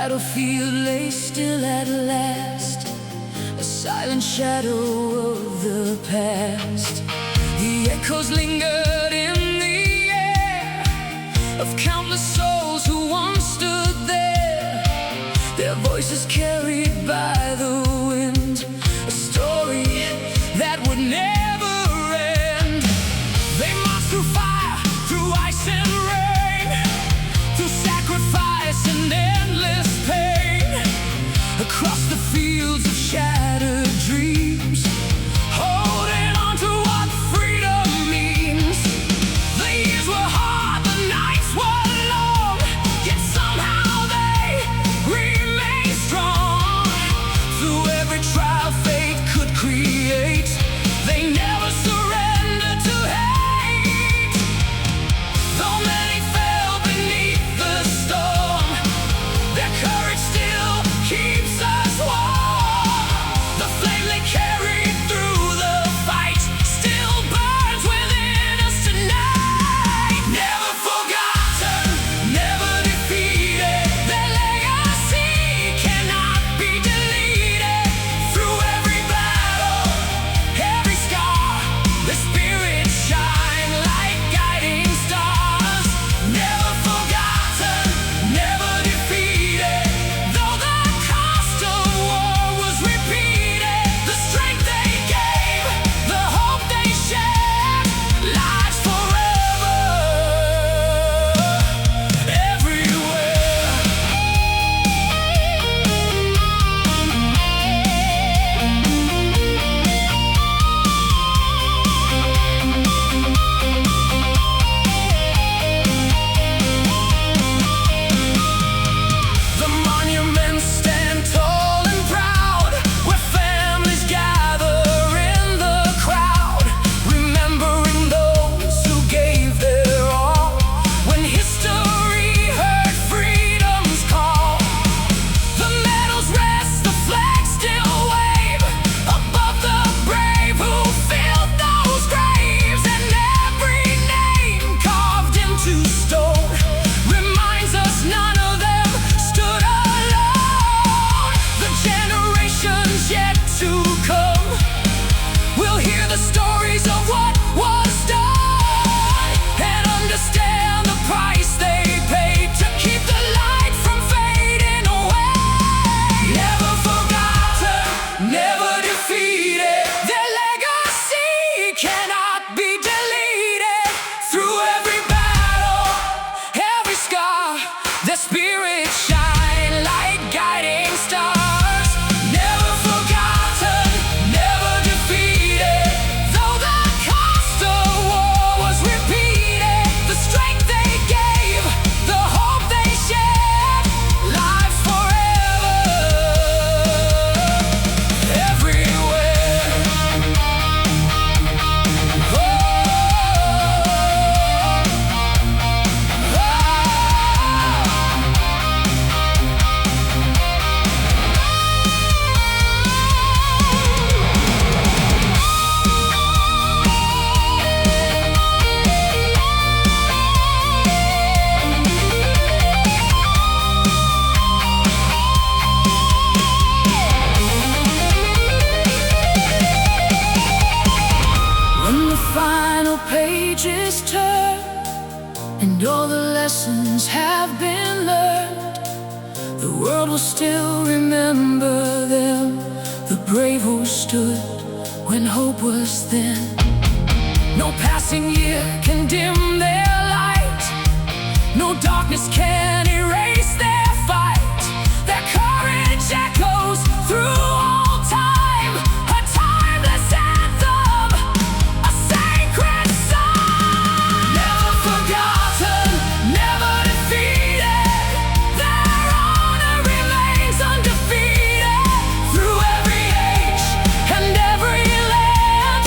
battlefield lay still at last, a silent shadow of the past. The echoes lingered in the air of countless souls who once stood there, their voices carried by the wind, a story that would never end. They marched through fire, through ice and rain, through sacrifice and endless pain, across the fields of shattered dreams, holding on to what freedom means. The years were hard, the nights were long, yet somehow they remained strong. Through every trial fate could create, they never surrendered to hate. Though many fell beneath the storm, their courage still keeps us warm. The flame they carried through the fight still burns within us tonight. Never forgotten, never defeated, their legacy cannot be deleted. Through every battle, every scar, the spirits shine like guiding stars. Never forgotten, never defeated, though the cost of war was repeated. The strength they gave, the hope they shared, lives forever, everywhere. The monuments stand tall and proud, where families gather in the crowd, remembering those who gave their all when history heard freedom's call. The medals rest, the flags still wave above the brave who filled those graves, and every name carved into stone reminds us none of them stood alone. The generations yet to come will hear the stories of what was done and understand the price they paid to keep the light from fading away. Never forgotten, never defeated, their legacy cannot be deleted. Through every battle, every scar, their spirits shine like guiding stars. Never forgotten, never defeated, though the cost of war was repeated. The strength they gave, the hope they shared, lives forever, everywhere. Oh, when the final pages turn and all the lessons have been learned, the world will still remember them, the brave who stood when hope was thin. No passing year can dim their light, no darkness can erase their fight. Their courage echoes through all time, a timeless anthem, a sacred song. Never forgotten, never defeated, their honor remains undefeated. Through every age and every land,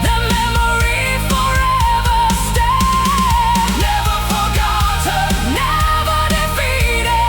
their memory forever stands. Never forgotten, never defeated,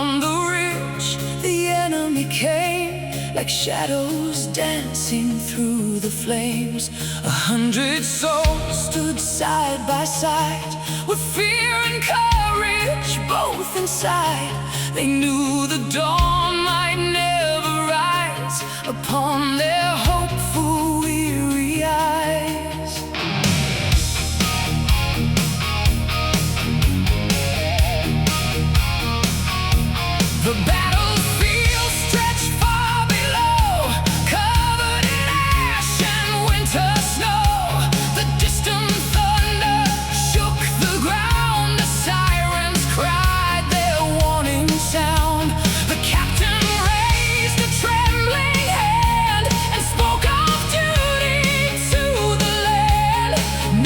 upon the ridge, the enemy came like shadows dancing through the flames. 100 souls stood side by side, with fear and courage both inside. They knew the dawn might never rise upon their hopeful, weary eyes. The battlefield stretched far below, covered in ash and winter snow. The distant thunder shook the ground, the sirens cried their warning sound. The captain raised a trembling hand and spoke of duty to the land.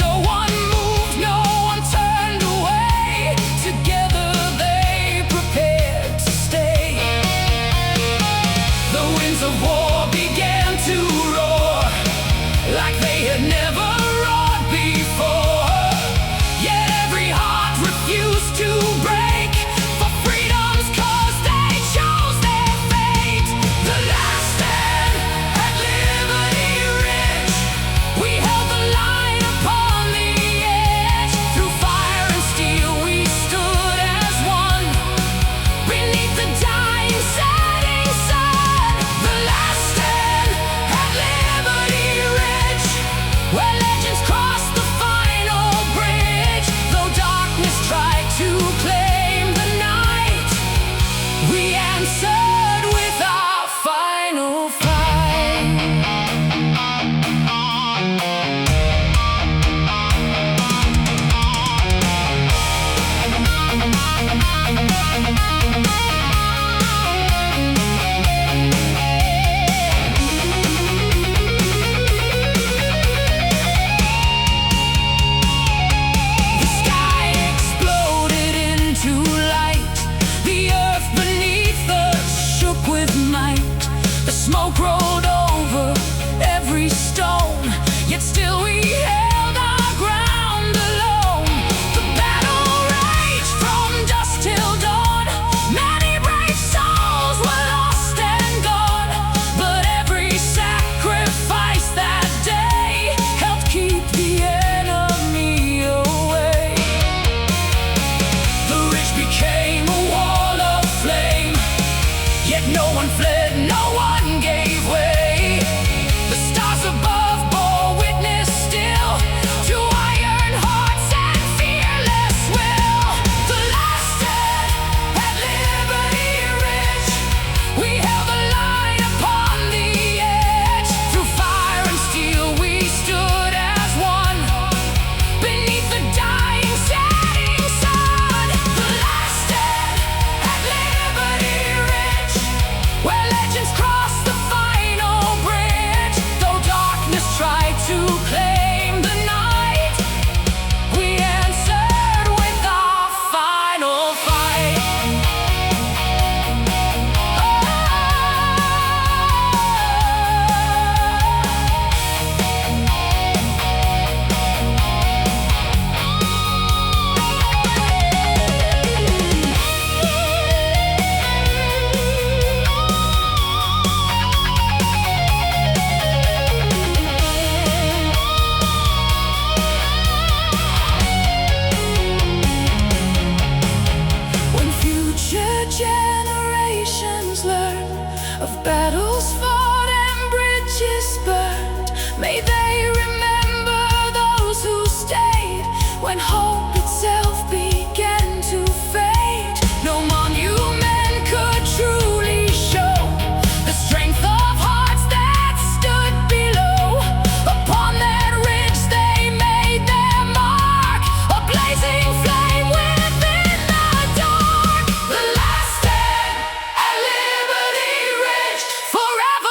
No one moved, no one turned away. Together they prepared to stay. The winds of war began to roar like they had never roared before. Yet every heart refused to break for freedom's cause. They chose their fate. The last stand at Liberty Ridge, we held the line upon the edge. Through fire and steel we stood as one, beneath the dying setting sun. The last stand at Liberty Ridge, where legends crossed the final bridge. Though darkness tried to claim the night, we answered with our final fight. The sky exploded into light, the earth beneath us shook with might. The smoke rolled over every stone, yet still we held our ground alone. The battle raged from dusk till dawn, many brave souls were lost and gone. But every sacrifice that day helped keep the enemy away. The ridge became a wall of flame, yet no one fled, no one gave way. The stars above bore witness still to iron hearts and fearless will. The last stand at Liberty Ridge, we held the line upon the edge. Through fire and steel we stood as one, beneath the dying setting sun. The last stand at Liberty Ridge, where legends crossed the final bridge. Though darkness tried to claim the night, we answered with our final fight. When future generations learn of battles fought and bridges burned, may they remember those who stayed when hope itself began to fade. No monument could truly show the strength of hearts that stood below. Upon that ridge they made their mark, a blazing flame within the dark. The last stand at Liberty Ridge, forever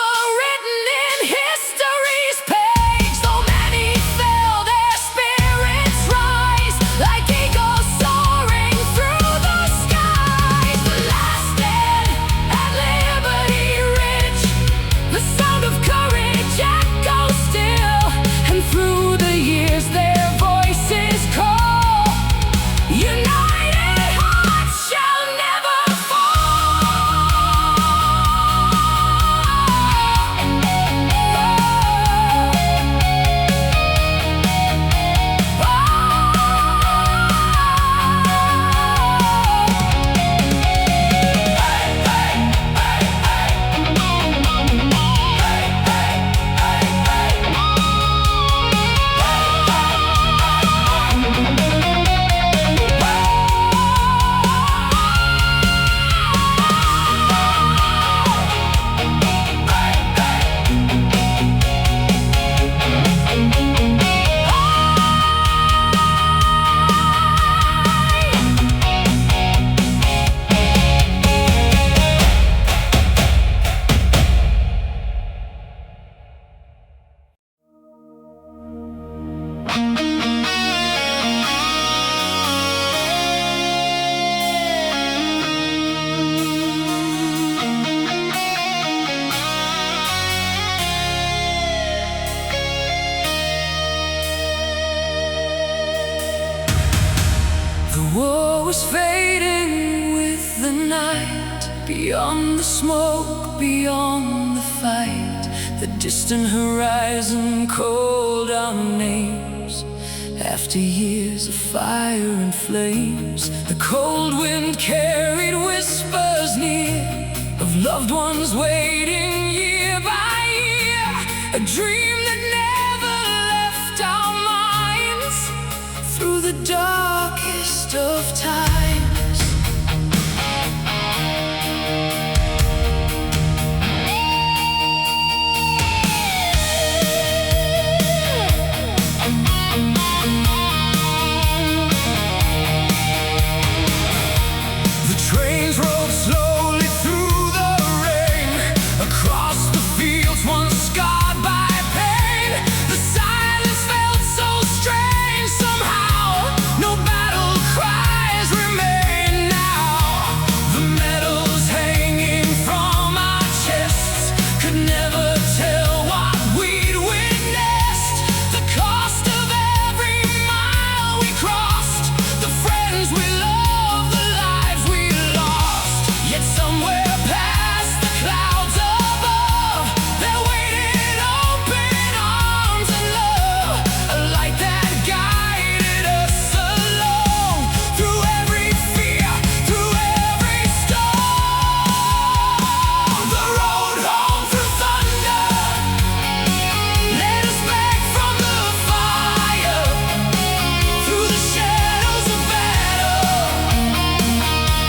Beyond the smoke, beyond the fight, the distant horizon called our names. After years of fire and flames, the cold wind carried whispers near of loved ones waiting year by year. A dream that never left our minds through the darkest of times. Trains rolled slowly through the rain, across the fields once scarred by pain. The silence felt so strange somehow. No battle cries remain now. The medals hanging from our chests could never tell what we'd witnessed. The cost of every mile we crossed, the friends we loved, the lives we lost. Yet somewhere past the clouds above, there waited open arms and love, a light that guided us along through every fear, through every storm. The road home through thunder led us back from the fire, through the shadows of battle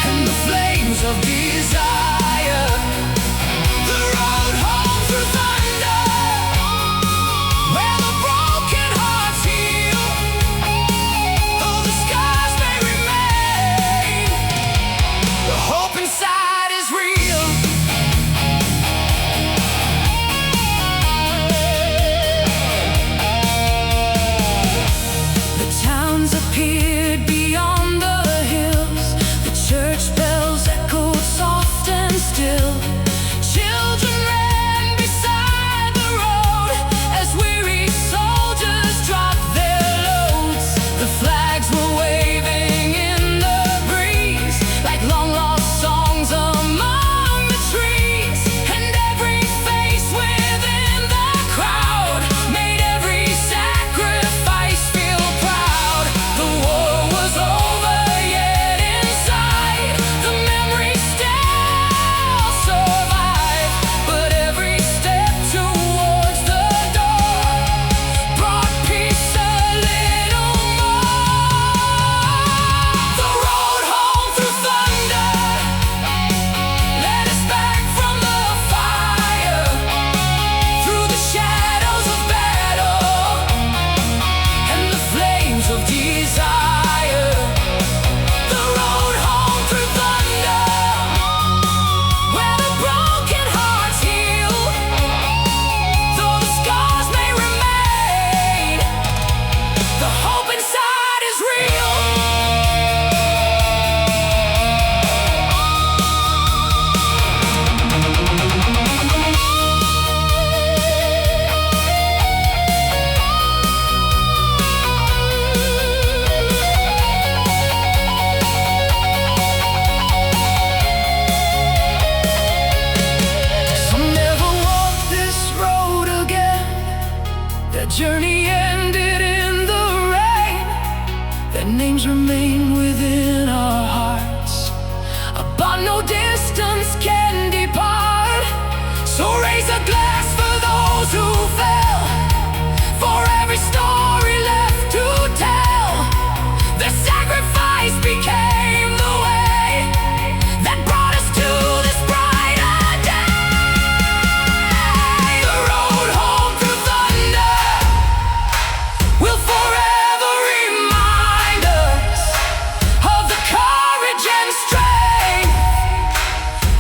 and the flames of desire. The road home through thunder, where the broken hearts heal, though the scars may remain, the hope inside is real. The towns appeared beyond the hills, the church bells echoed soft and still. Children ran beside the road as weary soldiers dropped their loads. The flags were waving in the breeze like long lost songs among the trees, and every face within the crowd made every sacrifice feel proud. The war was over, yet inside the memories still survive. But every step towards the door brought peace a little more. The road home through thunder led us back from the fire, through the shadows of battle and the flames of desire. The road home through thunder, where the broken hearts heal, though the scars may remain, the hope inside is real. Some never walk this road again. Their journey ended in the rain. Their names remain within our hearts, a bond no distance can depart. So raise a glass for those who fell, for every story left to tell. Their sacrifice became the way that brought us to this brighter day. The road home through thunder will forever remind us of the courage and strength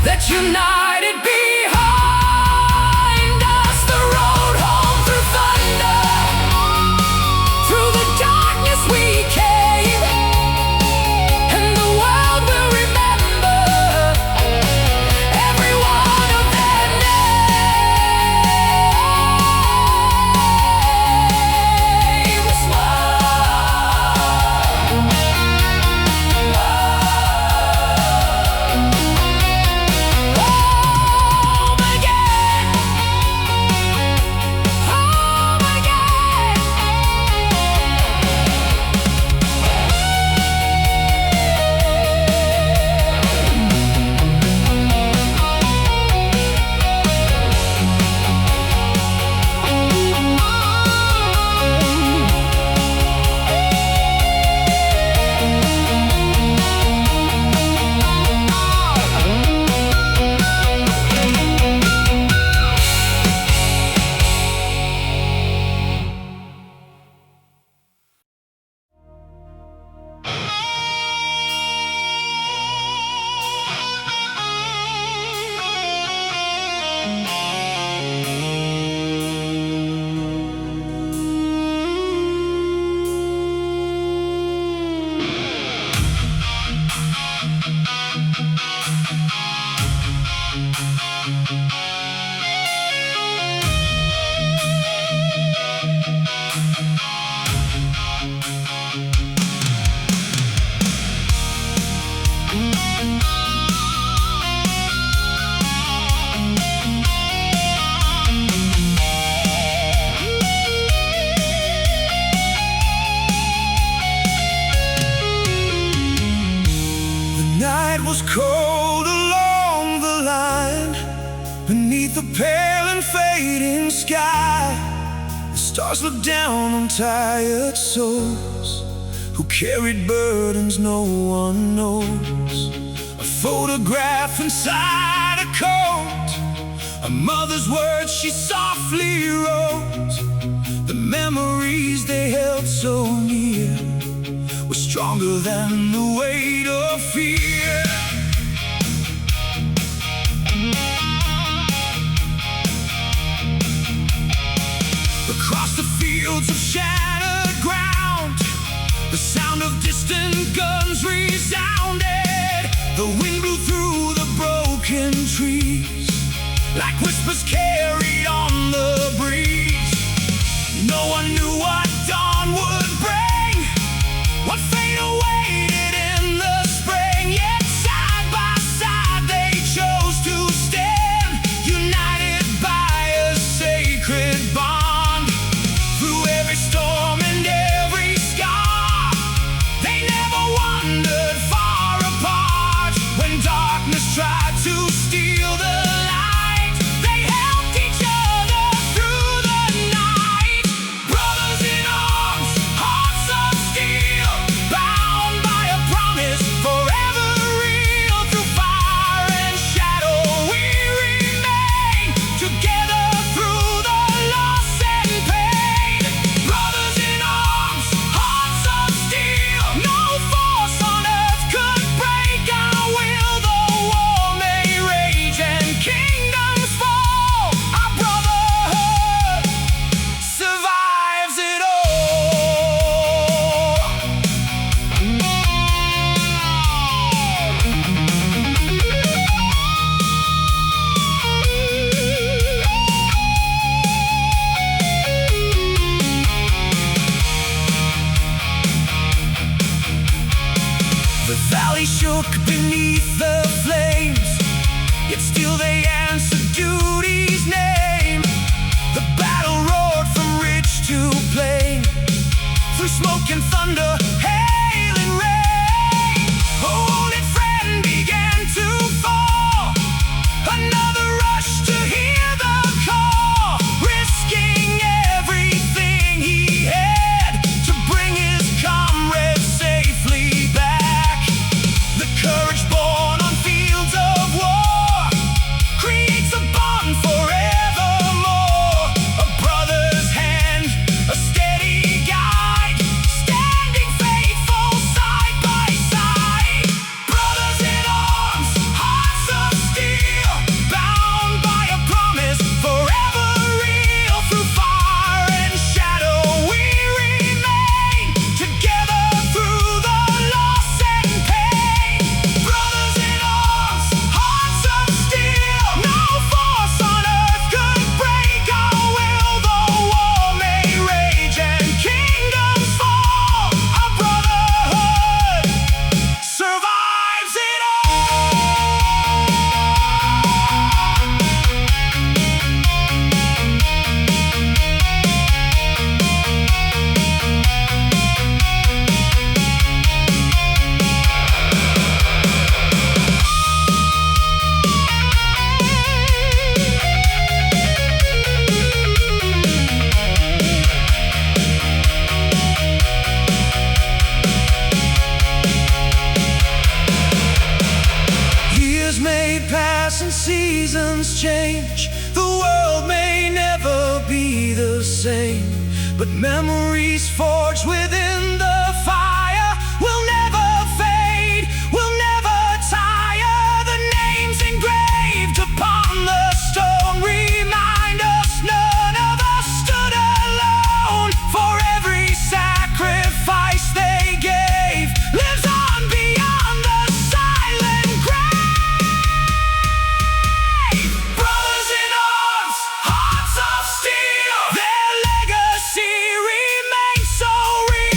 that united behind us. The road home through thunder, through the darkness we came, and the world will remember every one of their names. pale and fading sky, the stars look down on tired souls who carried burdens no one knows. A photograph inside a coat, a mother's words she softly wrote. The memories they held so near were stronger than the weight of fear. Across the fields of shattered ground, the sound of distant guns resounded. The wind blew through the broken trees like whispers carried on the breeze. No one knew what dawn would bring, what fate awaited in the spring. Yet side by side they chose to stand, united by a sacred bond. Through every storm and every scar, they never wandered far apart. When darkness tried to steal the light, they helped each other through the night. Brothers in arms, hearts of steel, bound by a promise forever real. Through fire and shadow we remain, together through the loss and pain. Brothers in arms, hearts of steel, no force on earth could break our will. Though war may rage and kingdoms fall, our brotherhood survives it all. The valley shook beneath the flames, yet still they answered duty's name. The battle roared from ridge to plain, through smoke and thunder, hail and rain. A wounded friend began to fall, another rushed to hear the call, risking everything he had to bring his comrades safely back. The courage born on fields of war creates a bond forevermore. A brother's hand, a steady guide, standing faithful side by side. Brothers in arms, hearts of steel, bound by a promise forever real. Through fire and shadow we remain, together through the loss and pain. Brothers in arms, hearts of steel, no force on earth could break our will. Though war may rage and kingdoms fall, our brotherhood survives it all. Years may pass and seasons change, the world may never be the same, but memories forged within the fire will never fade, will never tire. The names engraved upon the stone remind us none of us stood alone. For every sacrifice they gave lives on beyond the silent grave. Brothers in arms, hearts of steel, their legacy remains so real.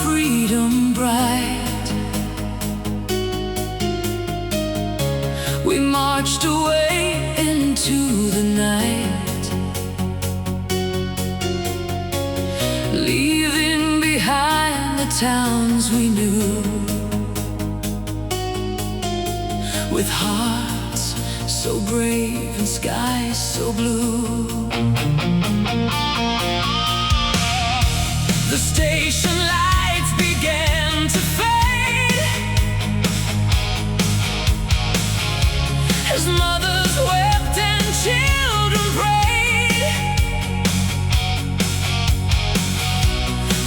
freedom bright. We marched away into the night, leaving behind the towns we knew, with hearts so brave and skies so blue. The station lights began to fade as mothers wept and children prayed.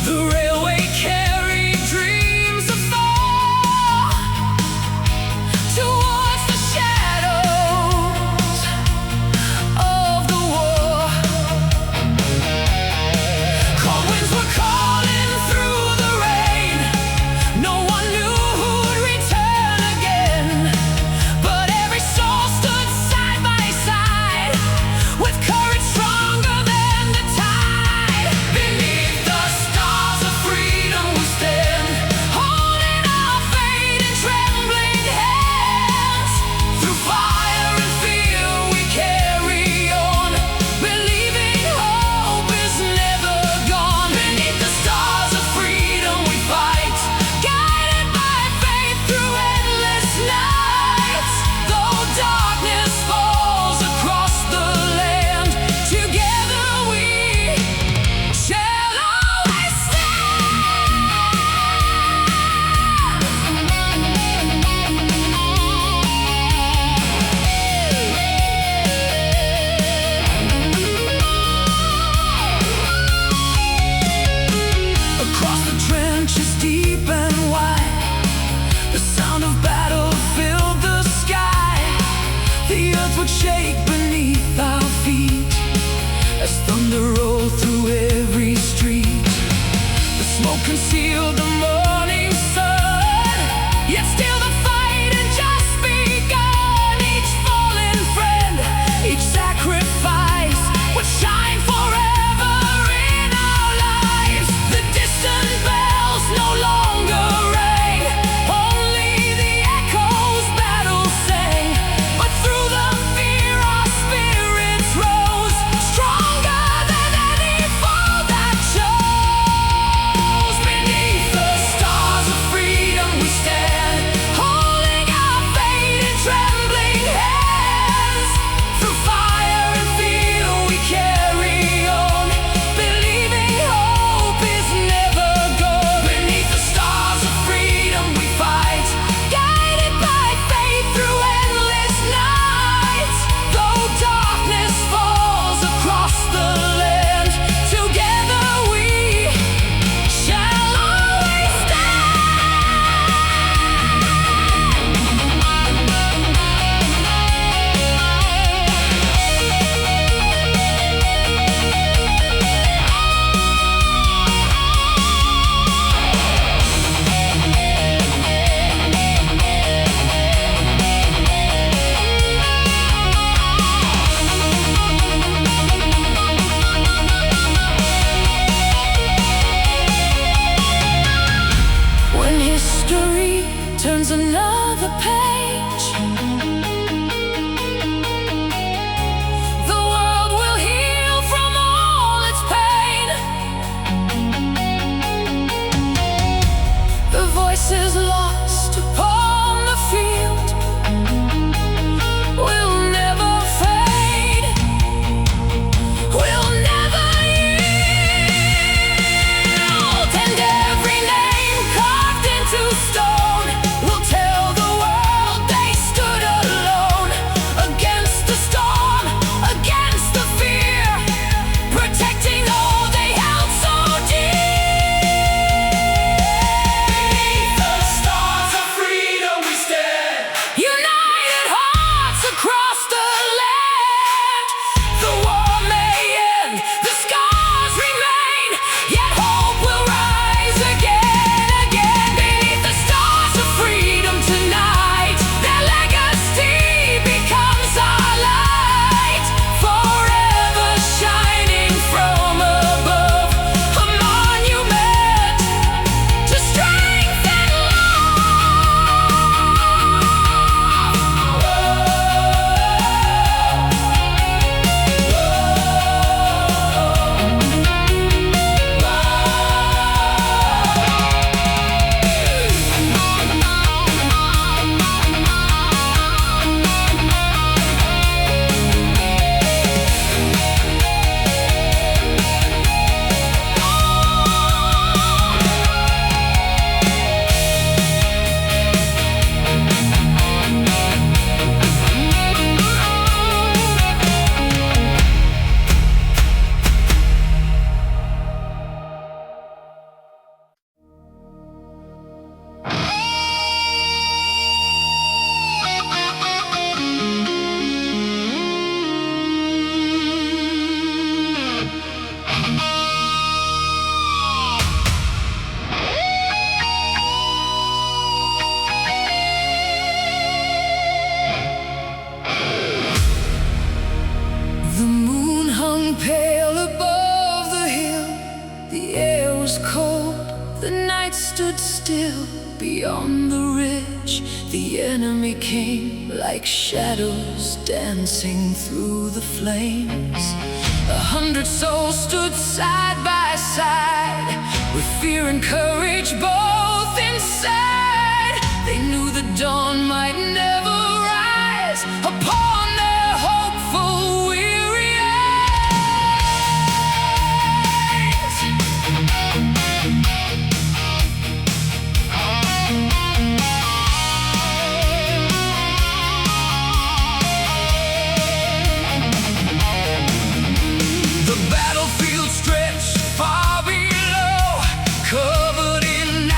The railway carried dreams afar towards the shadows of the war. Cold winds were calling through the rain, still, beyond the ridge, the enemy came like shadows dancing through the flames. 100 souls stood side by side, with fear and courage both inside. They knew the dawn might never rise upon their hopeful, weary eyes. The battlefield stretched far below, covered in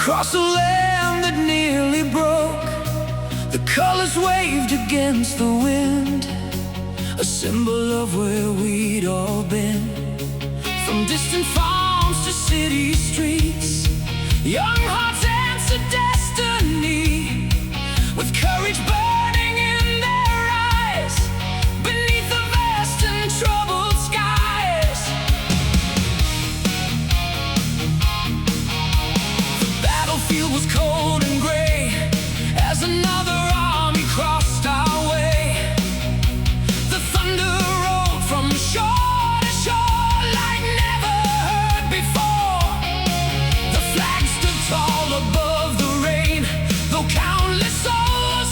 Across a land that nearly broke, the colors waved against the wind, a symbol of where we'd all been. From distant farms to city streets, young hearts answered destiny, with courage burning in their eyes, beneath the vast and troubled skies. The battlefield was cold and gray as another army crossed our way. The thunder rolled from shore to shore like never heard before. The flag stood tall above the rain, though countless souls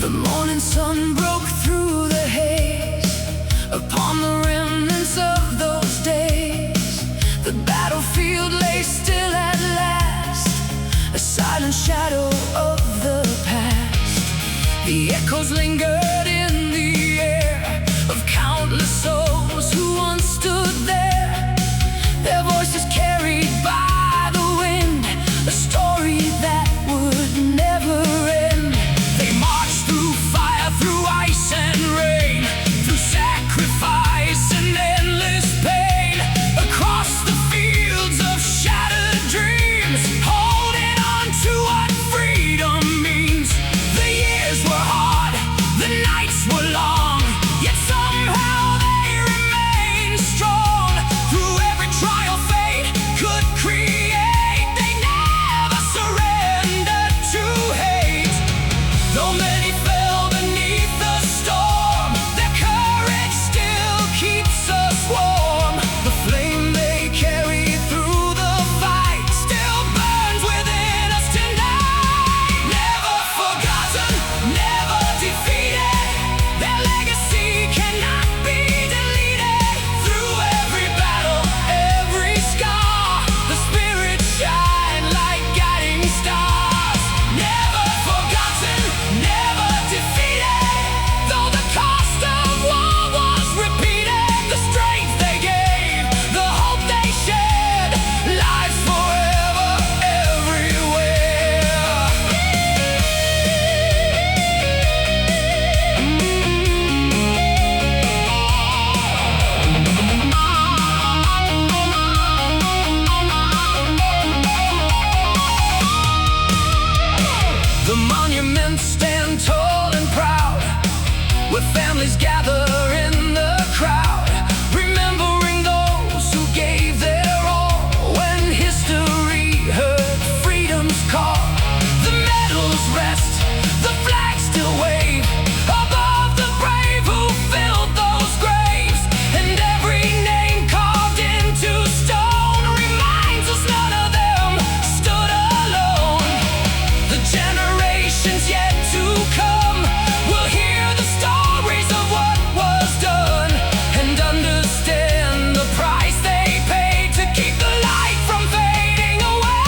The morning sun broke through the haze upon the remnants of those days. The battlefield lay still at last, a silent shadow of the past. The echoes lingered in the air of countless souls who once stood there, their voices carried by the wind, a story that would never end. They marched through fire, through ice and rain, through sacrifice and endless pain, across the fields of shattered dreams, holding on to what freedom means. The years were hard, the nights were long, yet somehow they remained strong. Through every trial fate could create, they never surrendered to hate. Though many fell beneath the storm, their courage still keeps us warm. The flame they carry through the fight still burns within us tonight. Never forgotten, never defeated, their legacy cannot be deleted. Through every battle, every scar, the spirit shine like guiding stars. Never forgotten, never defeated, though the cost of war was repeated. The strength they gave, the hope they shared, lives forever everywhere. The monuments stand tall and proud, where families gather in the crowd, remembering those who gave their all when history heard freedom's call. The medals rest, the flags still wave above the brave who filled those graves, and every name carved into stone reminds us none of them stood alone. The generations yet to come will hear the stories of what was done, and understand the price they paid to keep the light from fading away.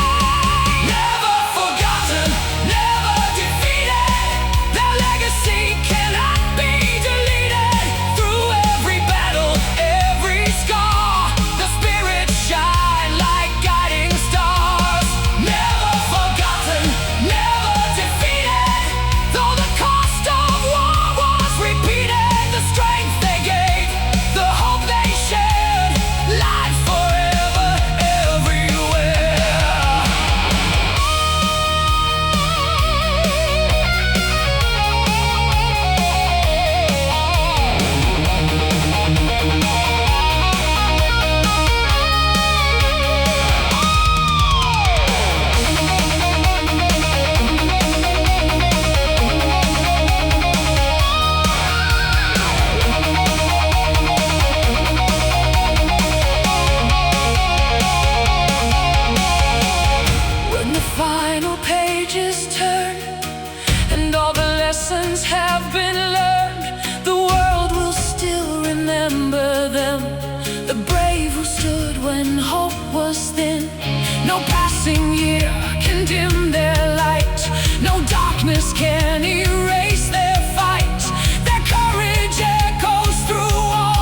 Never forgotten, never defeated, their legacy cannot be deleted. Through every battle, every scar, the spirit shine like guiding stars. Never forgotten, never defeated, though the cost of war was repeated. The strength they gave, the hope they shared, lives forever everywhere. When the final pages turn and all the lessons have been learned, the world will still remember them, the brave who stood when hope was thin. No passing year can dim their light, no darkness can erase their fight. Their courage echoes through all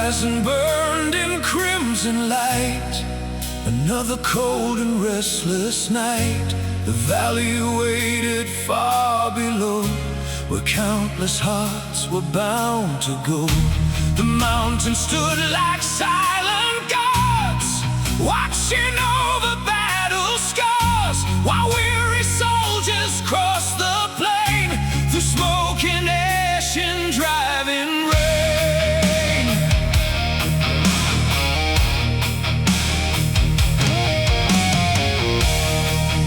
horizon burned in crimson light. Another cold and restless night. The valley waited far below, where countless hearts were bound to go. The mountains stood like silent guards, watching over battle scars, while weary soldiers crossed the plain, through smoke and ash and driving rain.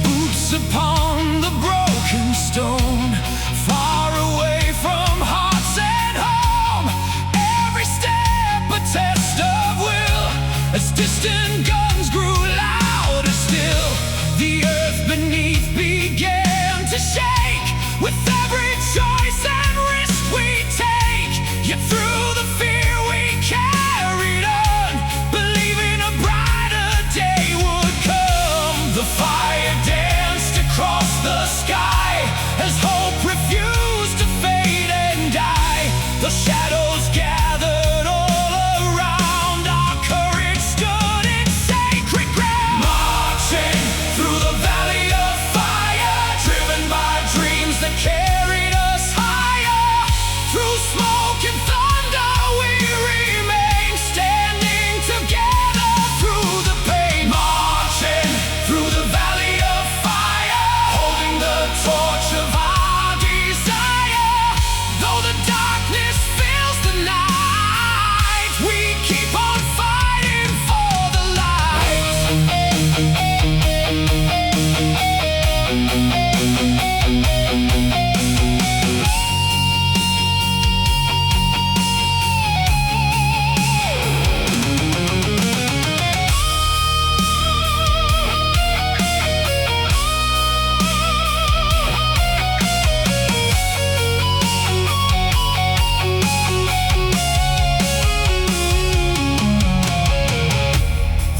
Boots upon the broken stone, far away from hearts at home. Every step a test of will, as distant guns grew louder still. The earth beneath began to shake with every choice and risk we take. Yet through the fear we carried on, believing a brighter day would come. The fire danced across the sky as hope refused to fade and die. The shadows gathered all around, our courage stood in sacred ground. Marching through the valley of fire, driven by dreams that carried us higher. Through smoke and thunder we remain, standing together through the pain. Marching through the valley of fire, holding the torch of our desire. Though the darkness fills the night, we keep on fighting for the light.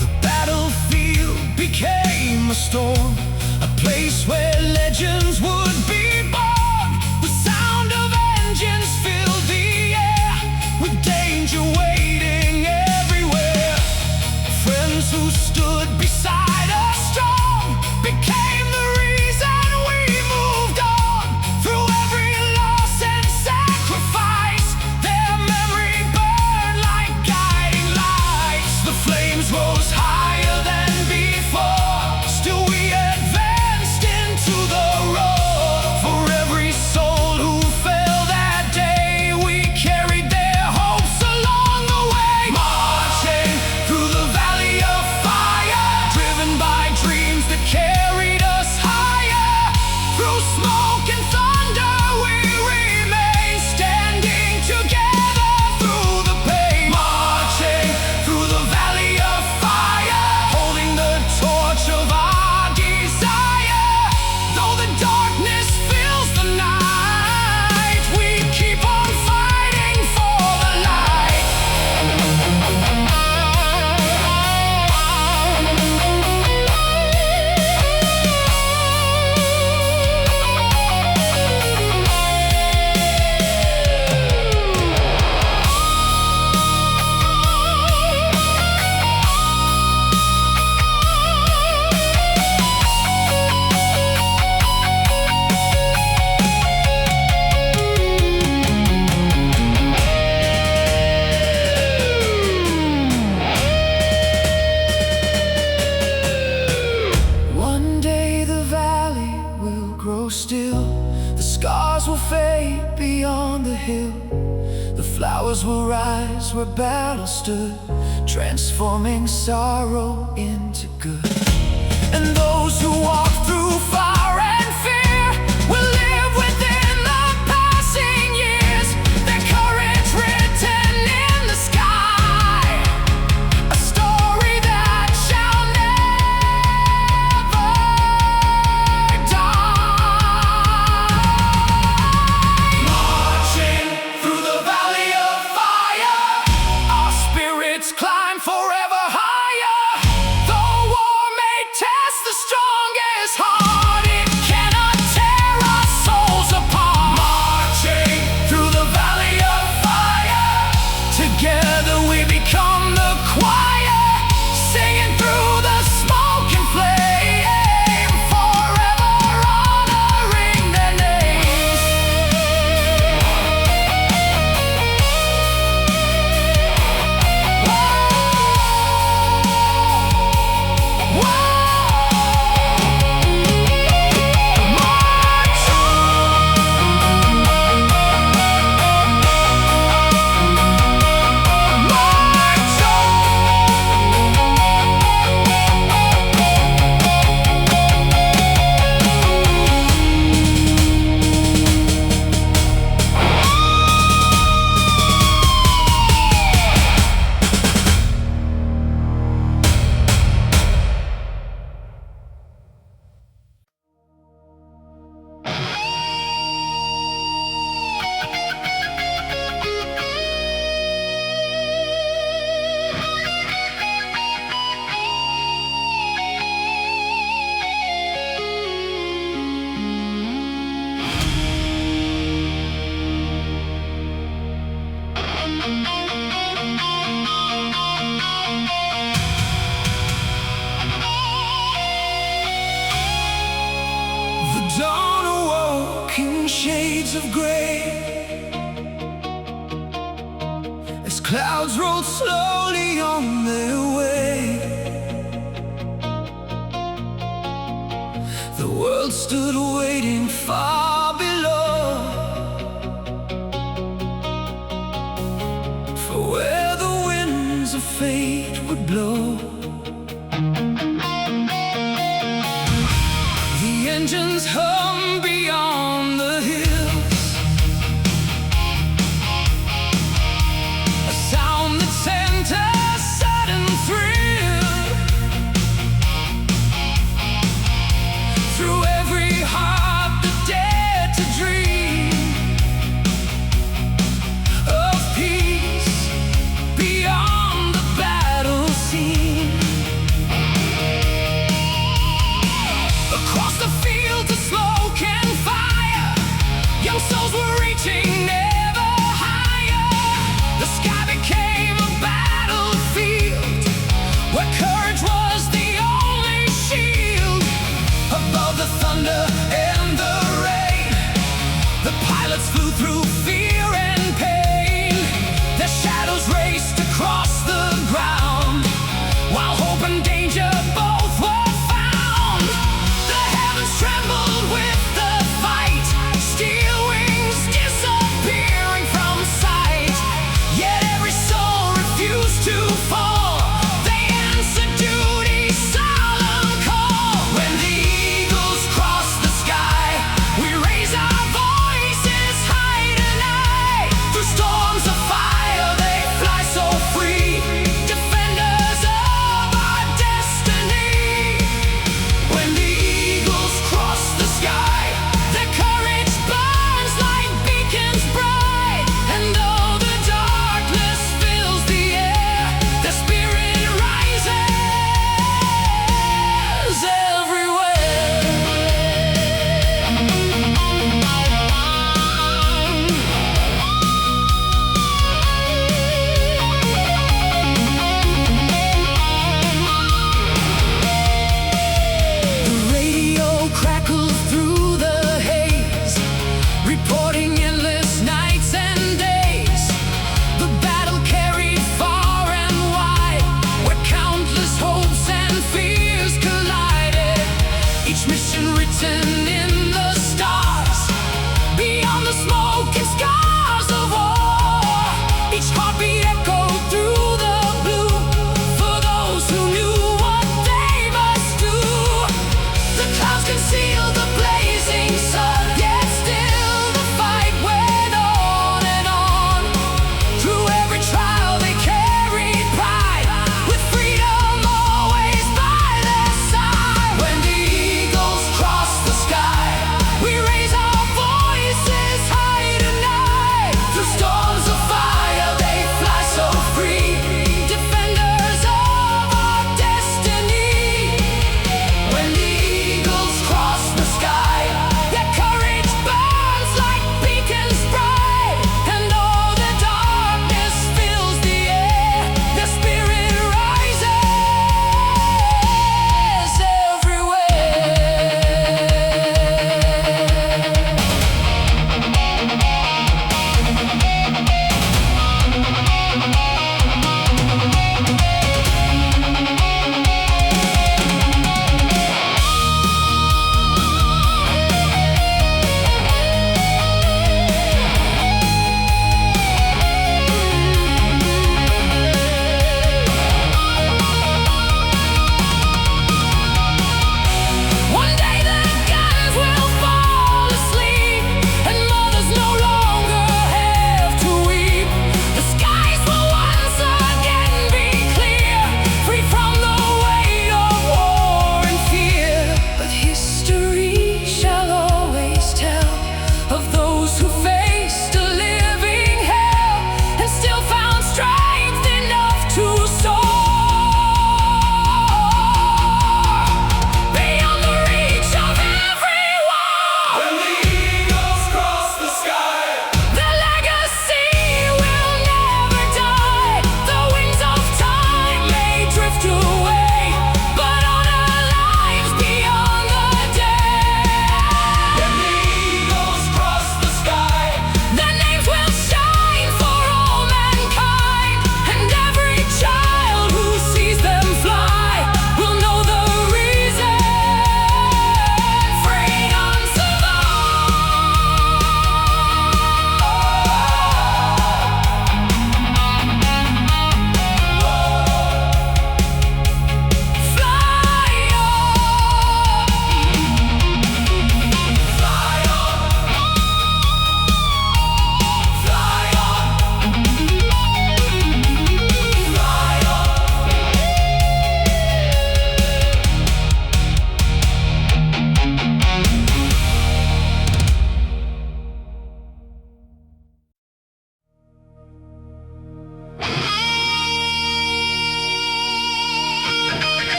The battlefield became a storm, a place where legends would be born. The sound of engines filled the air, with danger waiting everywhere. Friends who stood beside us strong became the reason we moved on. Through every loss and sacrifice, their memory burned like guiding lights. The flames rose higher than before, still we advanced into the roar. For every soul who fell that day, we carried their hopes along the way. Marching through the valley of fire, driven by dreams that carried us higher. Through smoke and thunder we remain, standing together through the pain. Marching through the valley of fire, holding the torch of our desire. Though the darkness fills the night, we keep on fighting for the light. One day the valley will grow still, the scars will fade beyond the hill. The flowers will rise where battle stood, transforming sorrow into good. And those who walk through fire and fear will live within the passing years, their courage written in the sky, a story that shall never die. Marching through the valley of fire, our spirits climb forever higher. Though war may test the strongest, The dawn awoke in shades of gray as clouds rolled slowly on their way. The world stood waiting far below for where the winds of fate would blow. The engines hum beyond the hills, a sound that sent a sudden thrill through every heart that dared to dream of peace beyond the battle scene. Across the fields of slow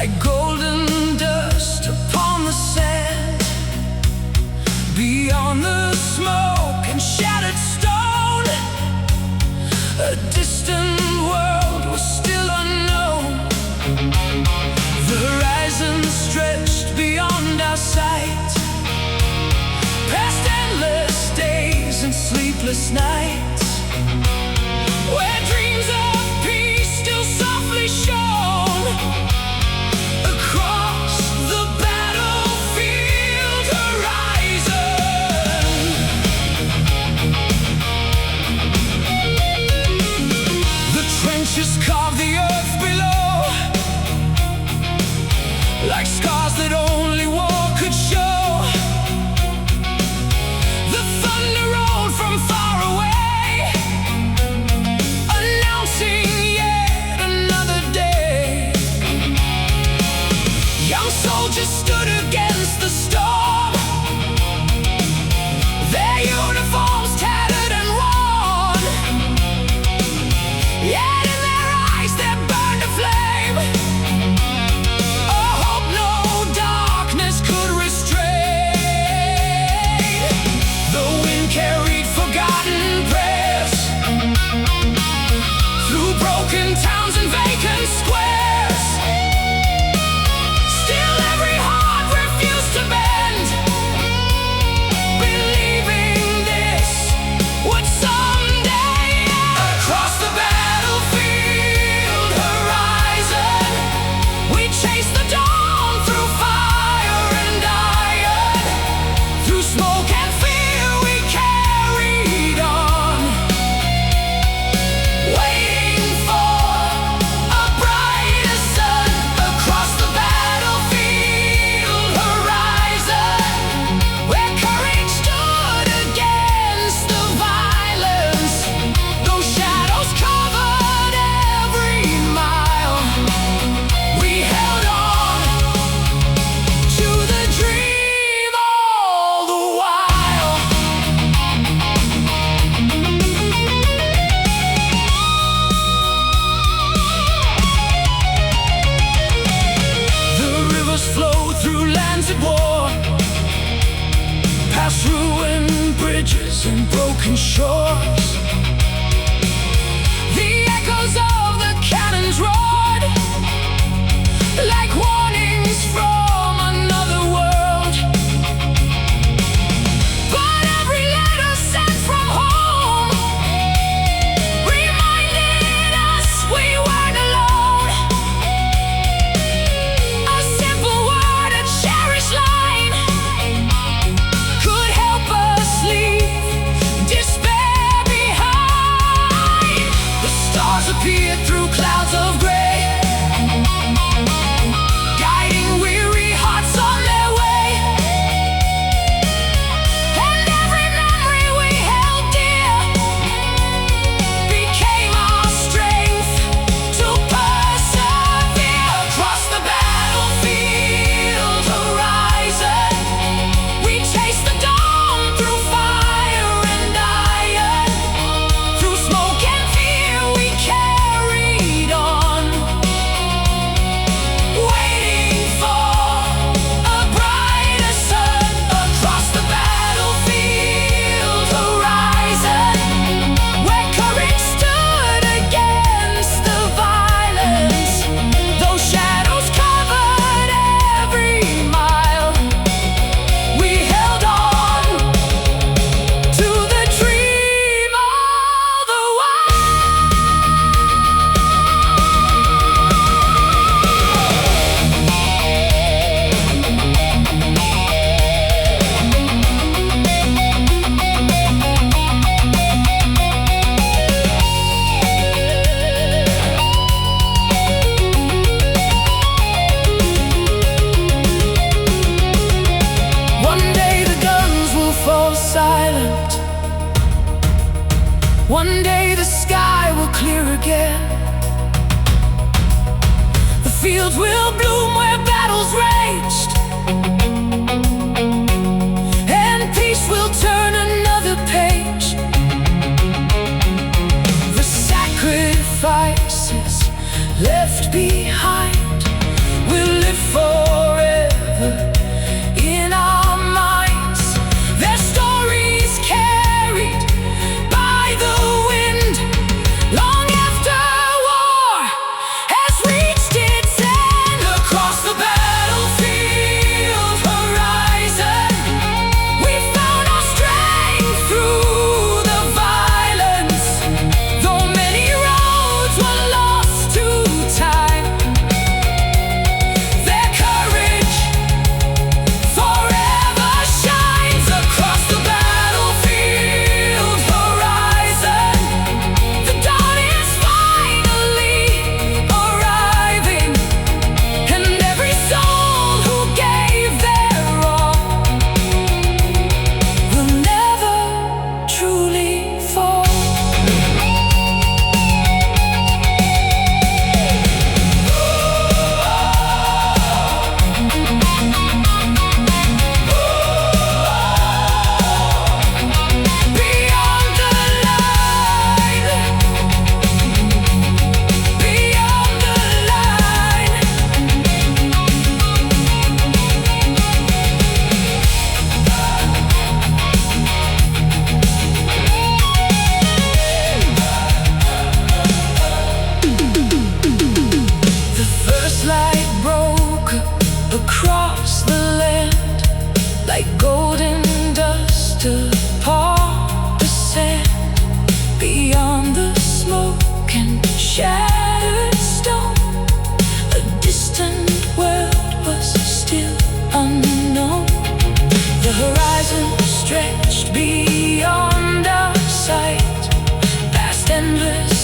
like golden dust upon the sand. Beyond the smoke and shattered stone, a distant world was still unknown. The horizon stretched beyond our sight, past endless days and sleepless nights, where dreams of peace still softly shone across the battlefield horizon. The trenches carve the earth below, like scars that only war could show. The thunder rolled from far away, announcing yet another day. Young soldiers stood against the storm, their uniforms tattered and worn, yet in their eyes there burned a flame, a hope no darkness could restrain. The wind carried forgotten prayers through broken towns and vacant squares. Still every heart refused to bend, believing this would someday end. Across the battlefield horizon, we chased the dawn through fire and iron. Through smoke and fear we carried on, waiting for a brighter sun. Across the battlefield horizon, where courage stood against the violence, those shadows covered every mile. We held on to the dream all the while. The rivers flow through lands at war, past ruined bridges and broken shores. The echoes of the cannons roared like warnings from another world. But every letter sent from home reminded us we weren't alone. A simple word, a cherished line, could help us leave despair behind. The stars appeared through clouds of gray, guiding weary hearts on their way. And every memory we held dear became our strength to persevere. Across the battlefield horizon, we chased the dawn through fire and iron. Through smoke and fear we carried on, waiting for a brighter sun. Across the battlefield horizon, where courage stood against the violence, those shadows covered every mile. We held on to the dream all the while. One day the guns will fall silent, one day the sky will clear again. The fields will bloom where battles raged, and peace will turn another page. The sacrifices left behind will like golden dust upon the sand. Beyond the smoke and shattered stone, a distant world was still unknown. The horizon stretched beyond our sight, past endless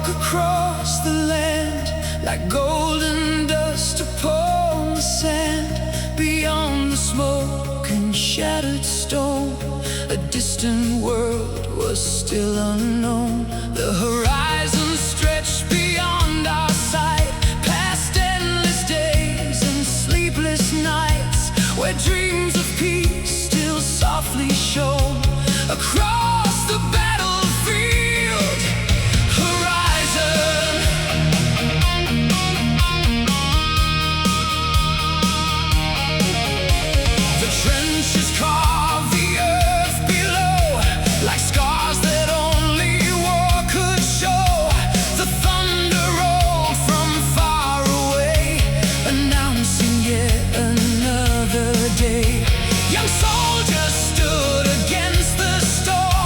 across the land, like golden dust upon the sand. Beyond the smoke and shattered stone, a distant world was still unknown. The horizon stretched beyond our sight, past endless days and sleepless nights, where dreams of peace still softly shone across the battlefield horizon. The trenches carve the earth below, like scars that only war could show. The thunder rolled from far away, announcing yet another day. Young soldiers stood against the storm,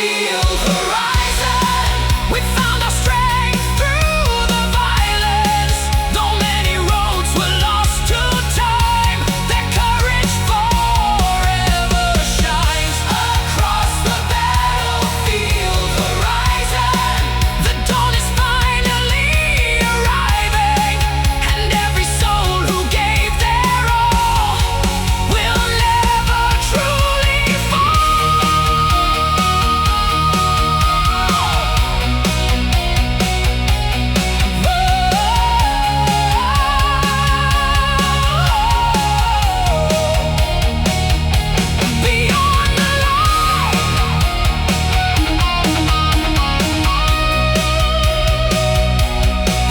battlefield horizon, we found our strength through the violence. Though many roads were lost to time, their courage forever shines. Across the battlefield horizon, the dawn is finally arriving, and every soul who gave their all will never truly fall. Beyond the line, beyond the line,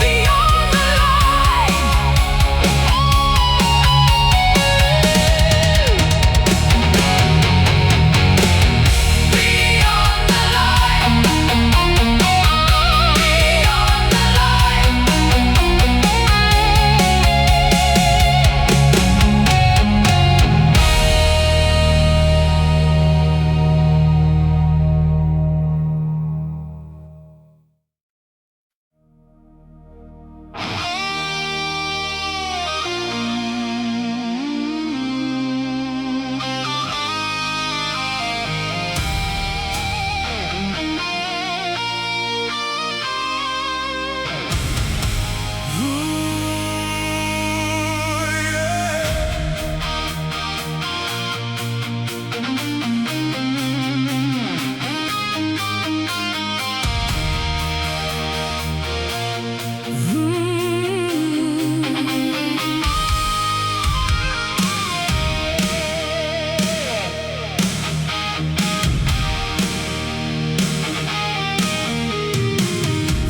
beyond the line, beyond the line.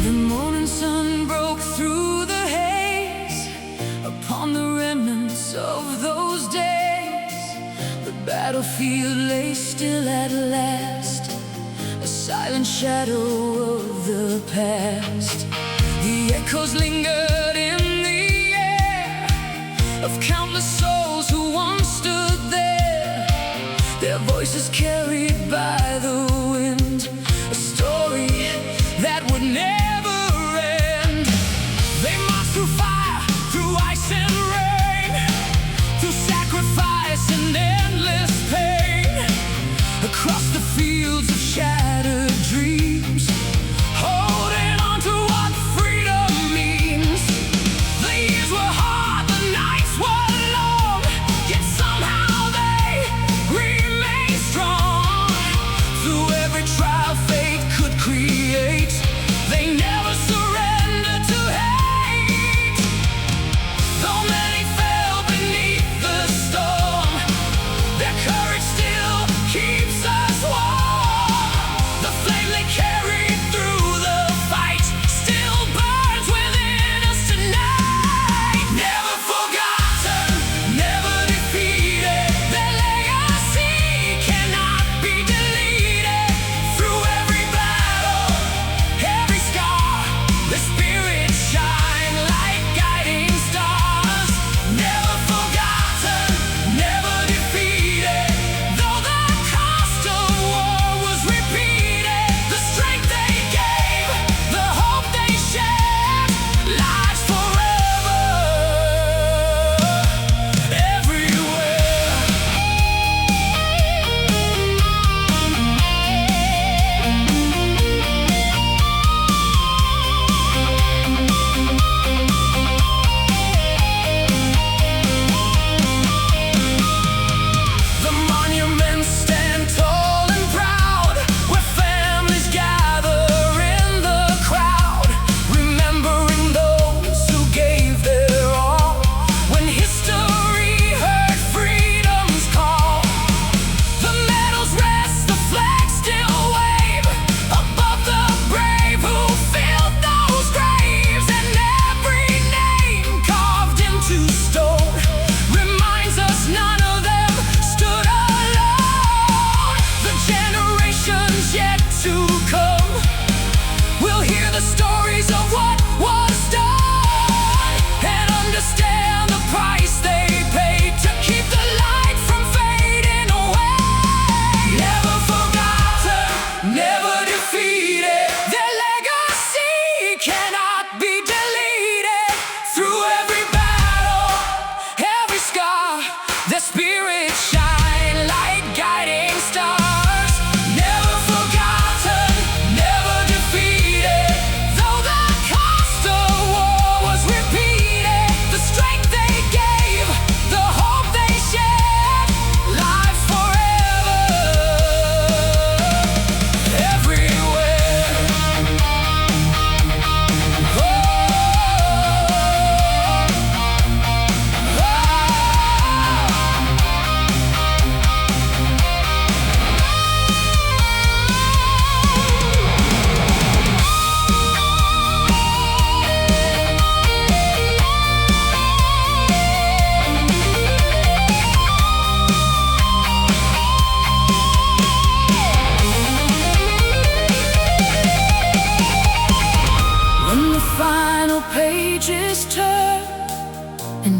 The morning sun broke through the haze upon the remnants of those days. The battlefield lay still at last, a silent shadow of the past. The echoes lingered in the air of countless souls who once stood there, their voices carried by the wind, a story that would never end. They marched through fire, through ice and rain, through sacrifice and endless pain, across the fields of shattered dreams, holding on to what freedom means. The years were hard, the nights were long, yet somehow they remained strong. Through every trial fate could create, they never surrendered to hate. Though many fell beneath the storm, their courage still keeps us warm. The flame they carry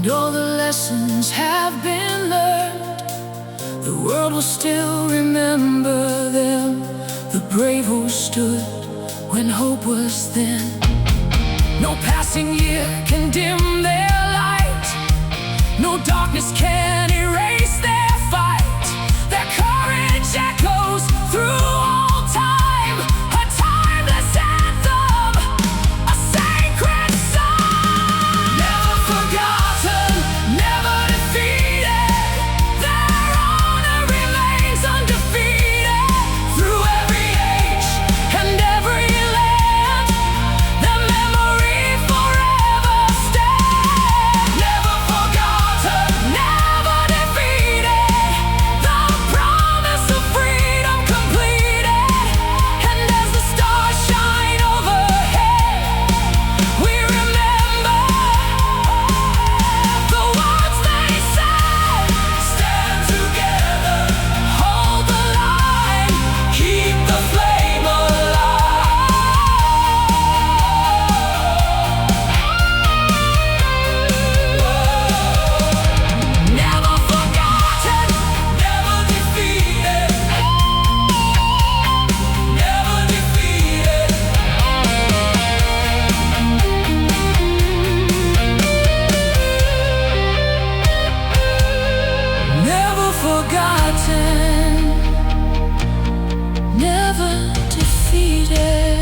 And all the lessons have been learned, the world will still remember them, the brave who stood when hope was thin. No passing year can dim their light, no darkness can erase their fight. Their courage echoes through all time, a timeless anthem, a sacred song. Never forgotten, never defeated, their honor remains undefeated. Through every age and every land, their memory forever stands. Never forgotten, never defeated, the promise of freedom completed. And as the stars shine overhead, we remember the words they said. Stand together, hold the line, keep the flame alive. Never forgotten, never defeated, never defeated. Never forgotten, never defeated.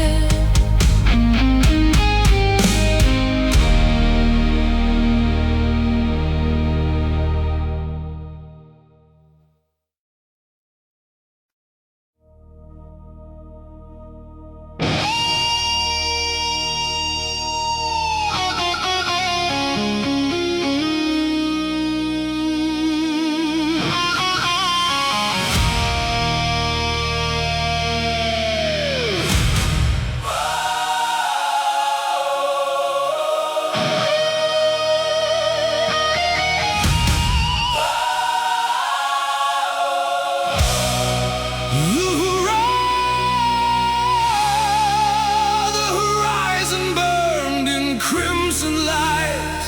The horizon burned in crimson light.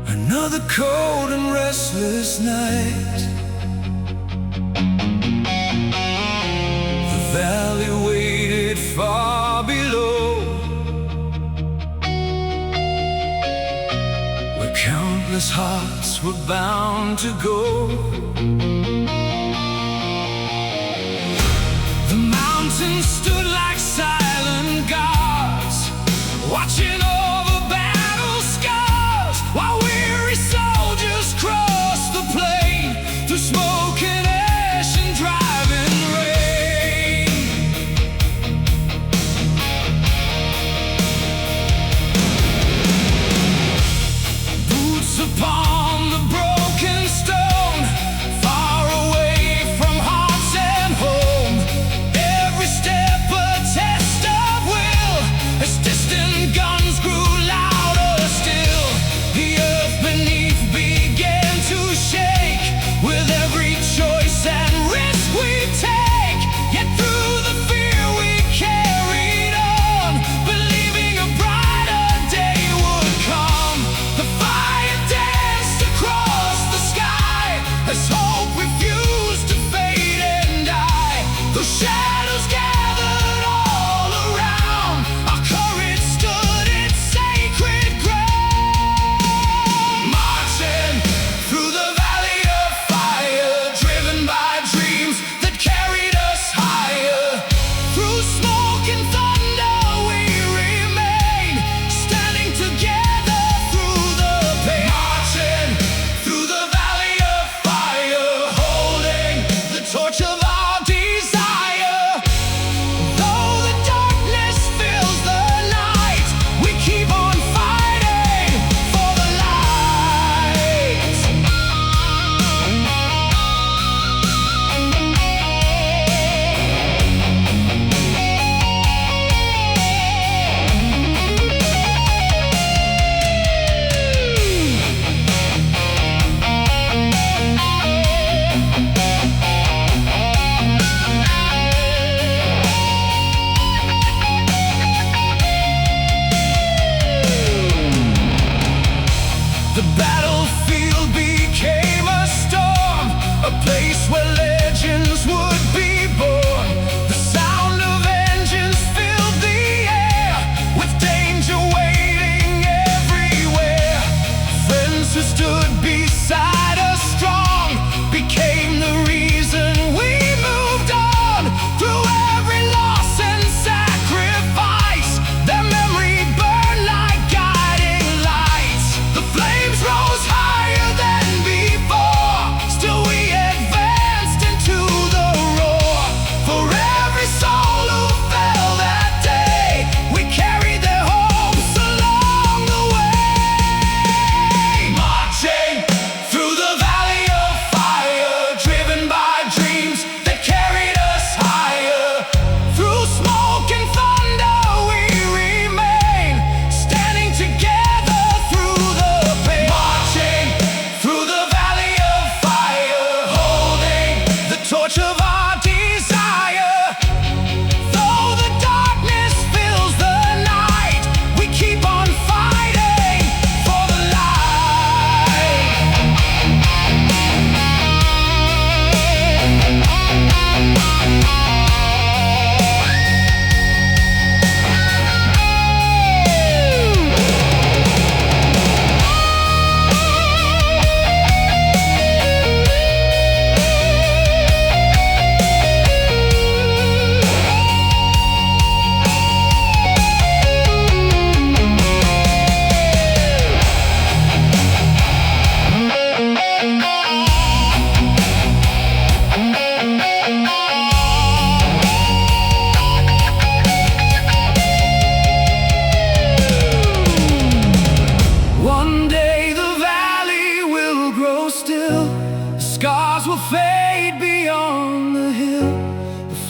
Another cold and restless night. The valley waited far below, where countless hearts were bound to go. The mountains stood like silent guards, watching over battle scars, while weary soldiers crossed the plain through smoke and ash and driving rain. Boots upon the broken stone, far away from hearts and home. Every step a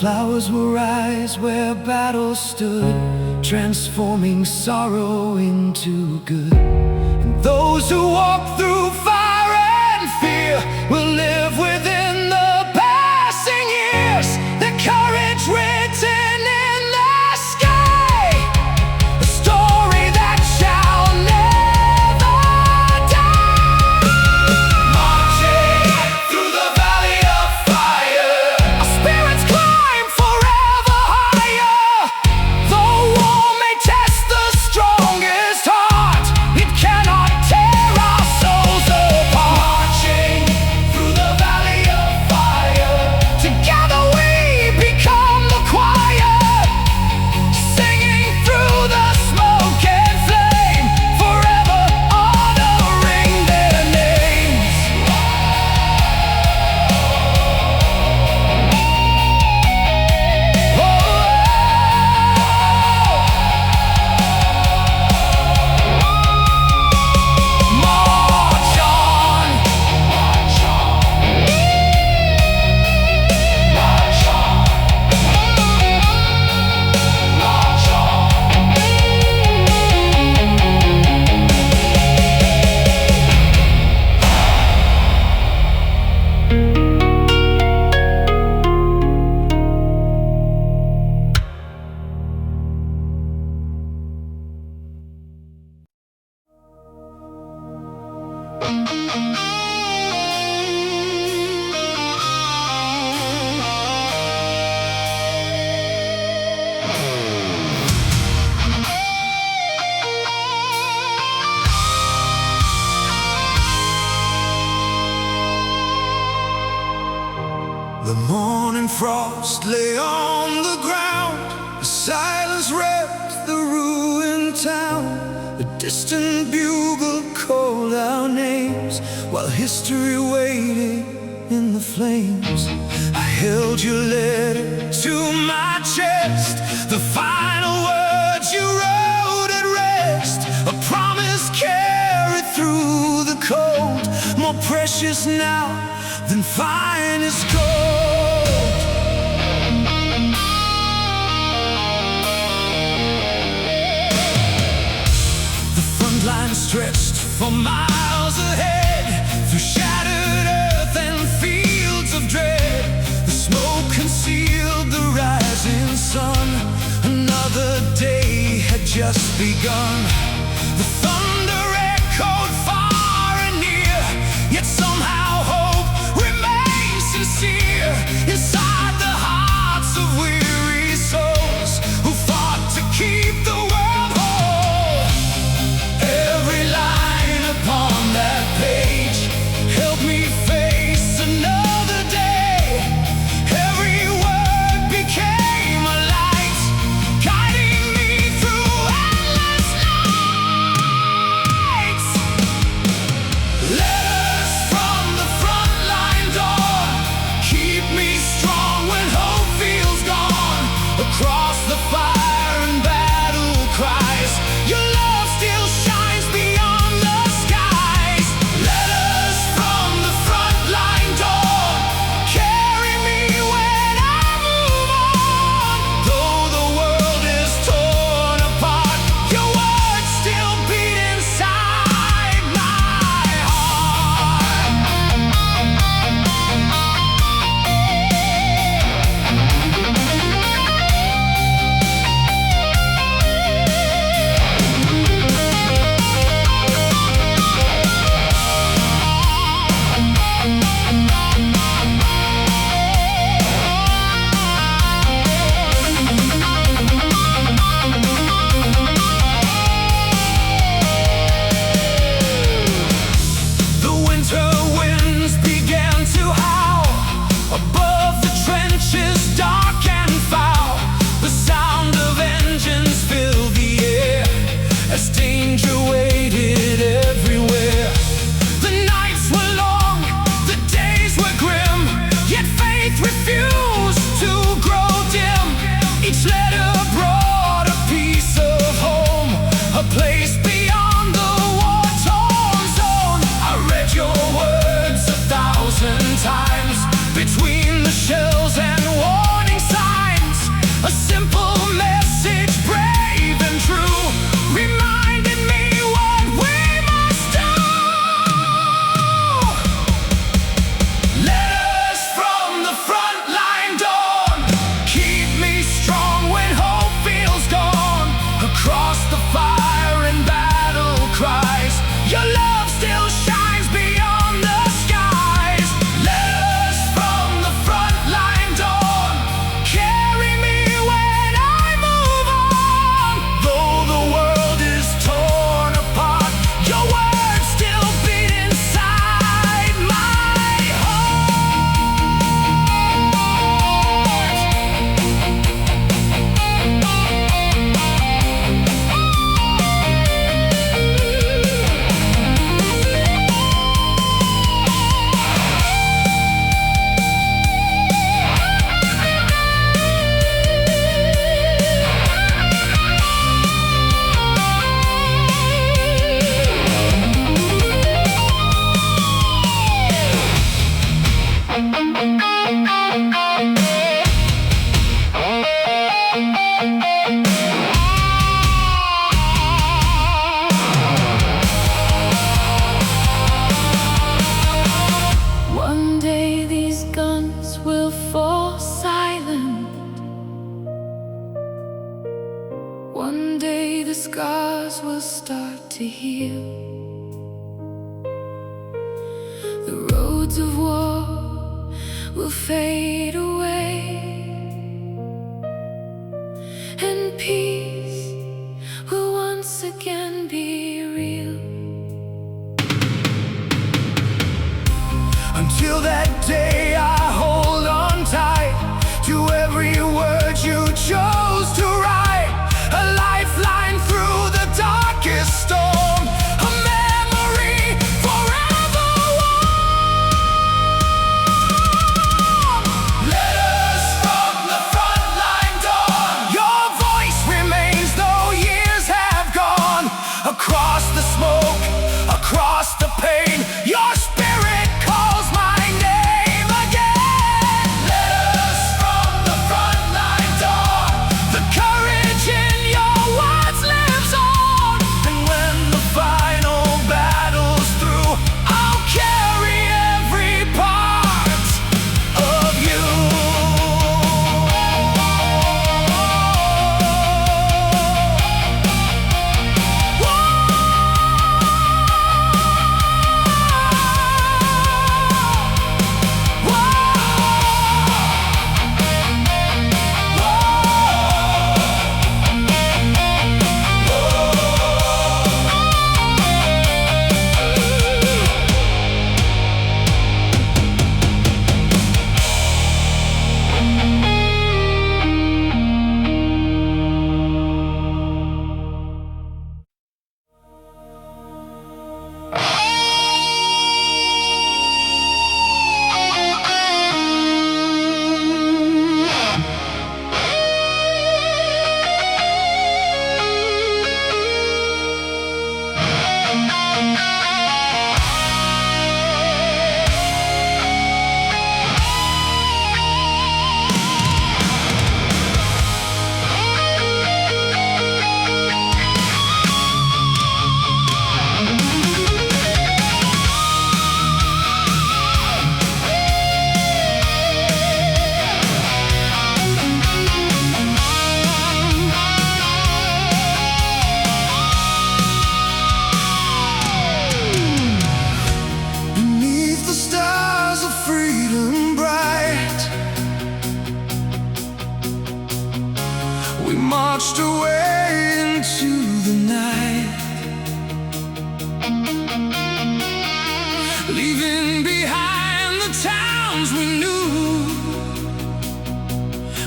flowers will rise where battles stood, transforming sorrow into good. And those who walk through fire and fear will live within the passing years. Their courage written in the sky, a story that shall never die. Marching through the valley of fire, our spirits climb forever higher. Though war may test the strongest heart, it cannot tear our souls apart. Marching through the valley of fire, together we become the choir, singing through the smoke and flame, forever honoring their names. March on, march on, march on, march on. The morning frost lay on the ground, the silence wrapped the ruined town. A distant bugle called our names, while history waited in the flames. I held your letter to my chest, the final words you wrote at rest. A promise carried through the cold, more precious now than finest gold. The front line stretched for miles ahead, through shattered earth and fields of dread. The smoke concealed the rising sun. Another day had just begun. The thunder echoed far and near, yet somehow hope remains sincere inside the hearts of weary souls who fought to keep the world whole. Every line upon that page helped me face another day. Every word became a light, guiding me through endless night. scars will start to heal. The roads of war will fade away, and peace will once again be real. Until that day, I hold on tight to every word you chose to write. A lifeline through the darkest storm, a memory forever warm. Letters from the frontline dawn. Your voice remains though years have gone. Across the smoke, across the pain, your spirit calls my name again. Letters from the frontline dawn. The courage in your words lives on. And when the final battle's through, I'll carry every part of you. Beneath the stars of freedom bright, we marched away into the night, leaving behind the towns we knew,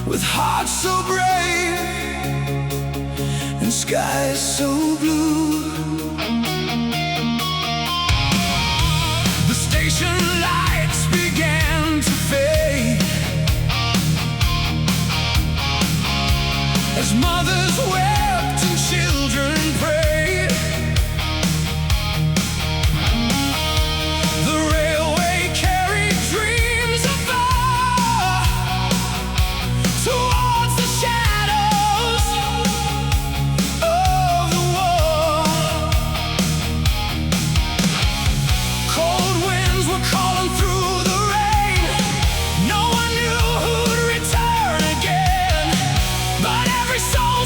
with hearts so brave and skies so blue. The station lights began to fade as mothers wept and children prayed. The railway carried dreams afar towards the shadows of the war. Cold winds were calling through the rain. No one knew who'd return again, but every soul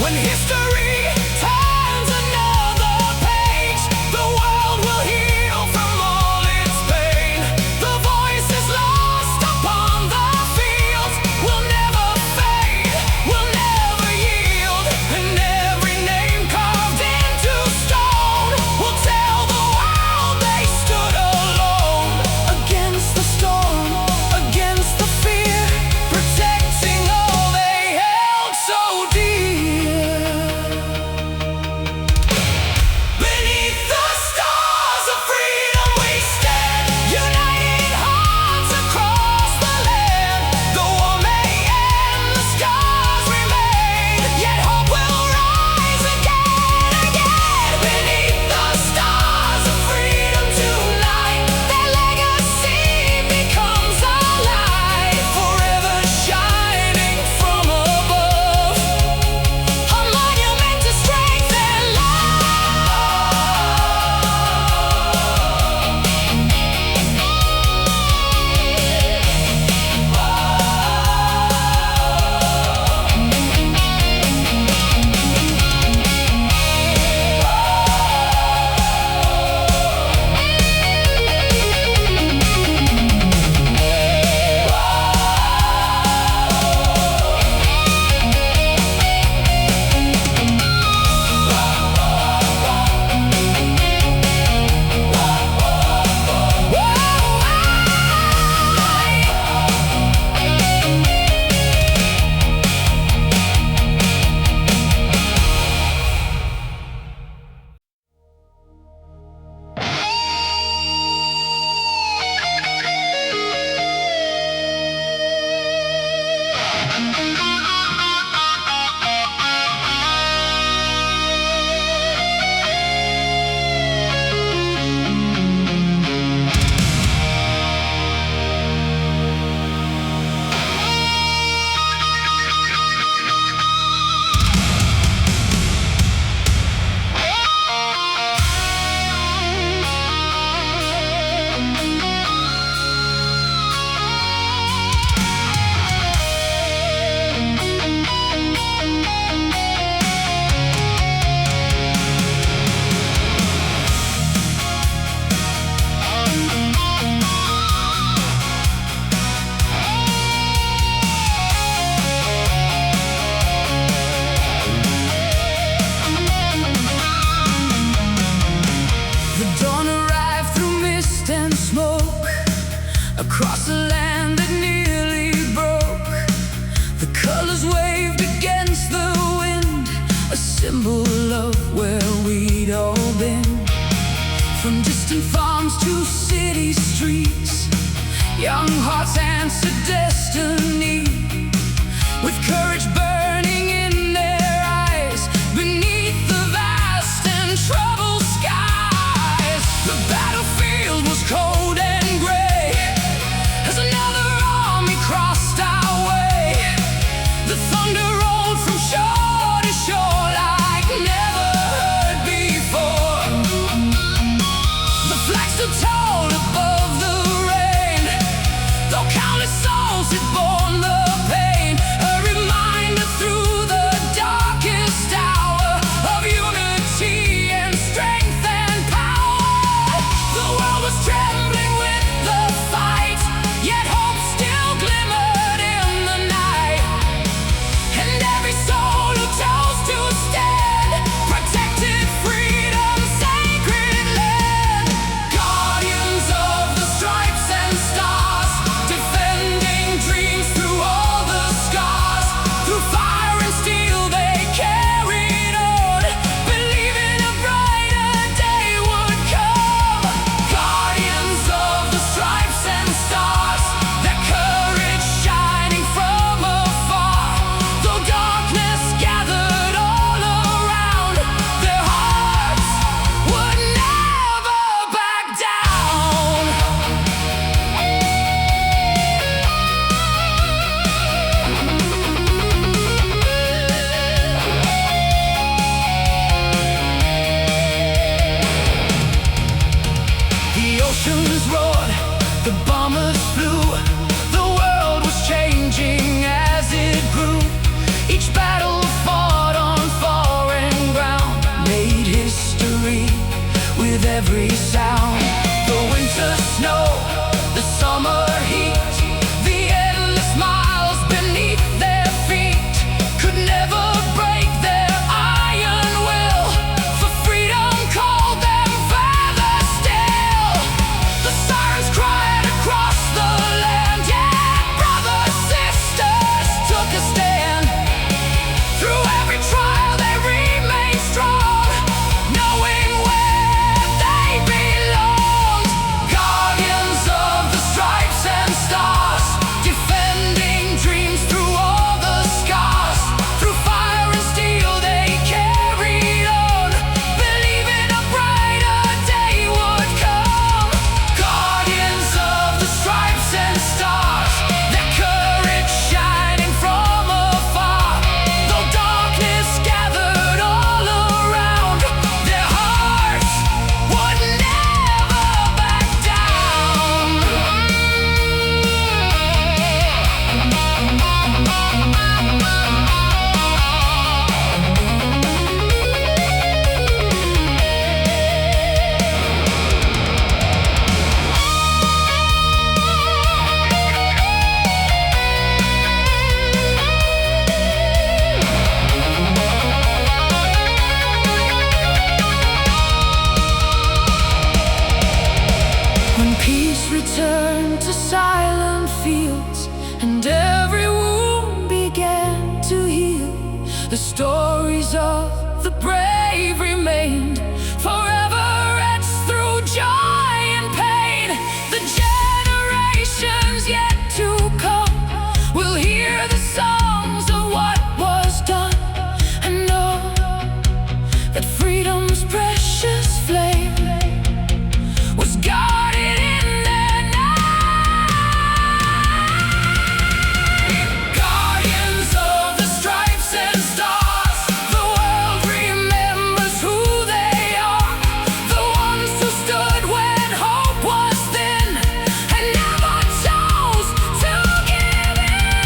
When history turns another page, the world will heal from all its pain. The voices lost upon the fields will never fade, will never yield. And every name carved into stone will tell the world they stood alone. Against the storm, against the fear, protecting all they held so dear. Beneath the stars of freedom we stand, united hearts across the land. The war may end, the scars remain, yet hope will rise again, again. Beneath the stars of freedom tonight, their legacy becomes alive, forever shining from above, a monument to strength and love. The dawn arrived through mist and smoke, across a land that nearly broke. The colors waved against the wind, a symbol of where we'd all been. From distant farms to city streets, young hearts answered destiny, with courage burning in their eyes, beneath the vast and troubled skies. The battlefield was cold and gray as another army crossed our way. The thunder rolled from shore to shore like never heard before. The flag stood tall above the rain, though countless souls had borne the pain. A reminder every sound. The winter snow, the summer heat, the endless miles beneath their feet could never break their iron will, for freedom called them further still. The sirens cried across the land, yeah, brothers, sisters took a stand. Through every trial they remained strong, knowing where they belonged. Guardians of the stripes and stars, defending dreams through all the scars. Through fire and steel they carried on, believing a brighter day would come. Guardians of the stripes and stars, their courage shining from afar. Though darkness gathered all around, their hearts would never back down. When peace returned to silent fields and every wound began to heal, the stories of the brave remained, forever etched through joy and pain. The generations yet to come will hear the songs of what was done, and know that freedom's precious flame was guarded in their name. Guardians of the stripes and stars, the world remembers who they are. The ones who stood when hope was thin and never chose to give in.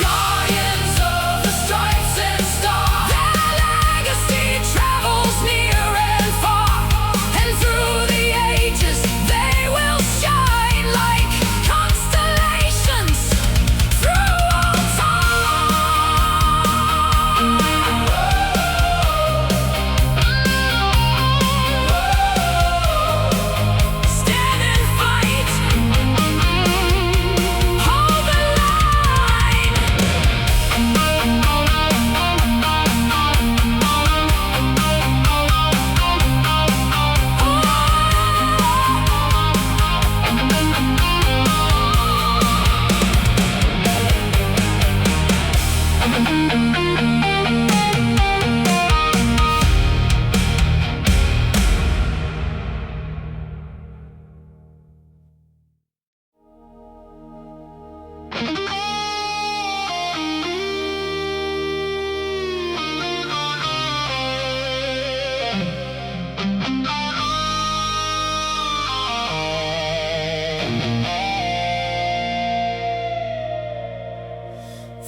Guardians of the stripes and stars, their legacy travels near and far, and through the ages they will shine like constellations through all time. Stand and fight, hold the line.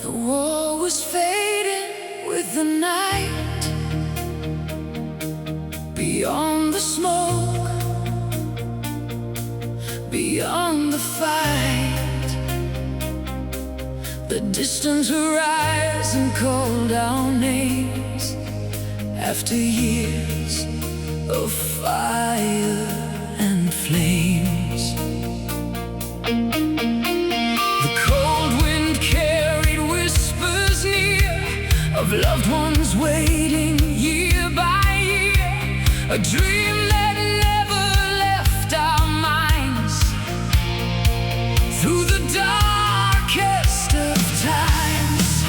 The war was fading with the night. Beyond the smoke, beyond the fight, the distant horizon called our names after years of fire and flames. The cold wind carried whispers near of loved ones waiting year by year, a dream that never left our minds through the darkest of times.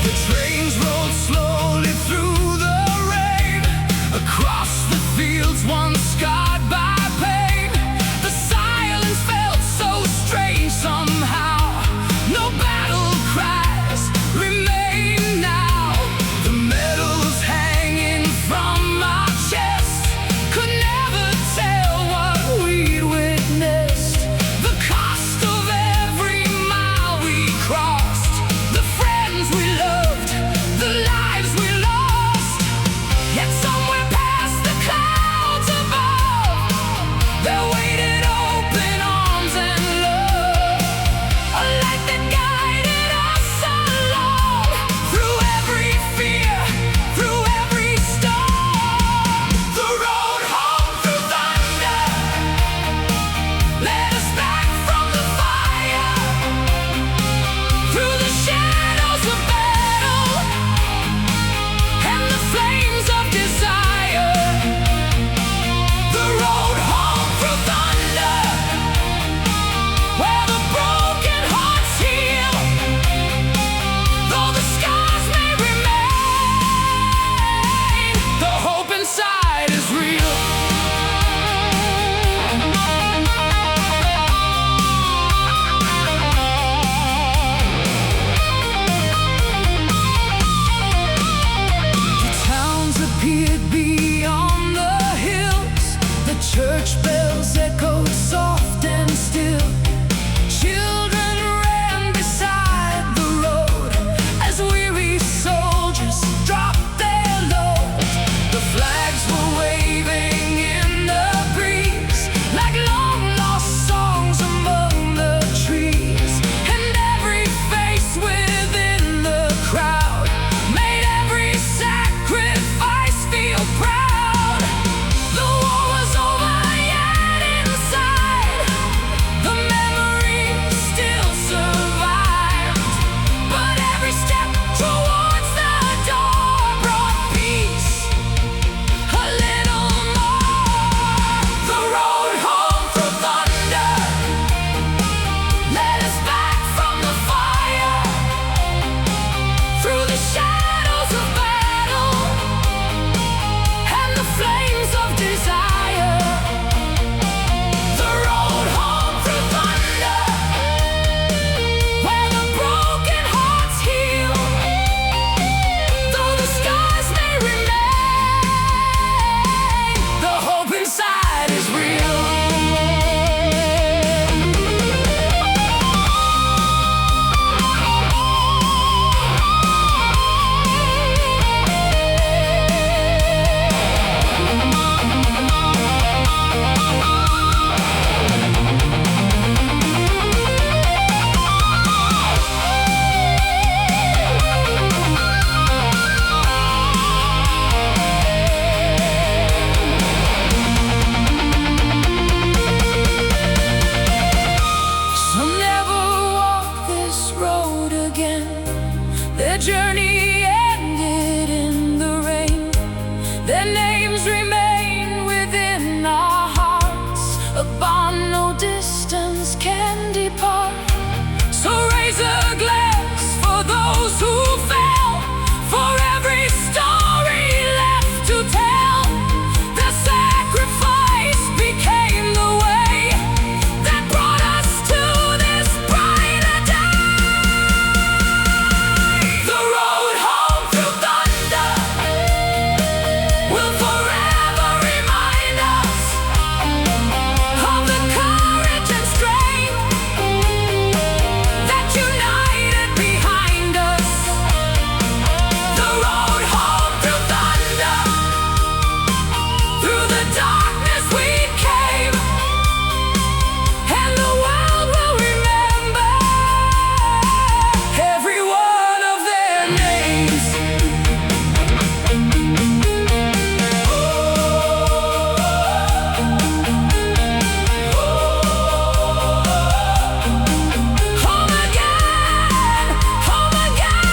The trains rolled slowly through the rain, across the fields once scarred by pain. The silence felt so strange somehow. No battle cries, Their journey ended in the rain. Their names remain within our hearts, a bond no distance can depart. So raise a glass for those who fell, for every story left to tell. Their sacrifice became the way that brought us to this brighter day. The road home through thunder will forever remind us of the courage and strength that united behind us. The road home through thunder, through the darkness we came, and the world will remember every one of their names. Home again, home again. Home again.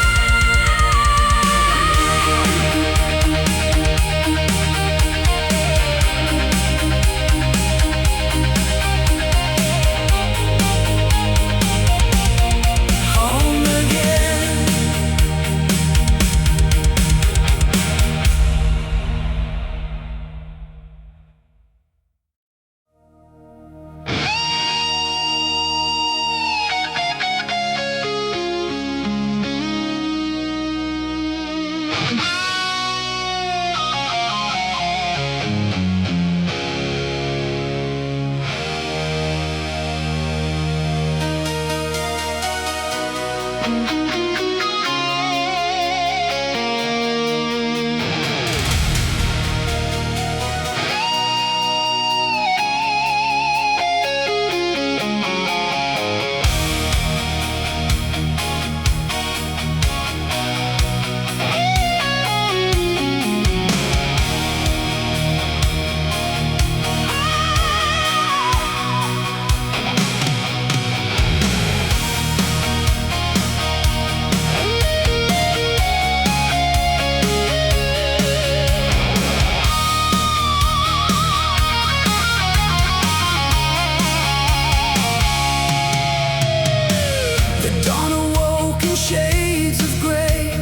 The dawn awoke in shades of gray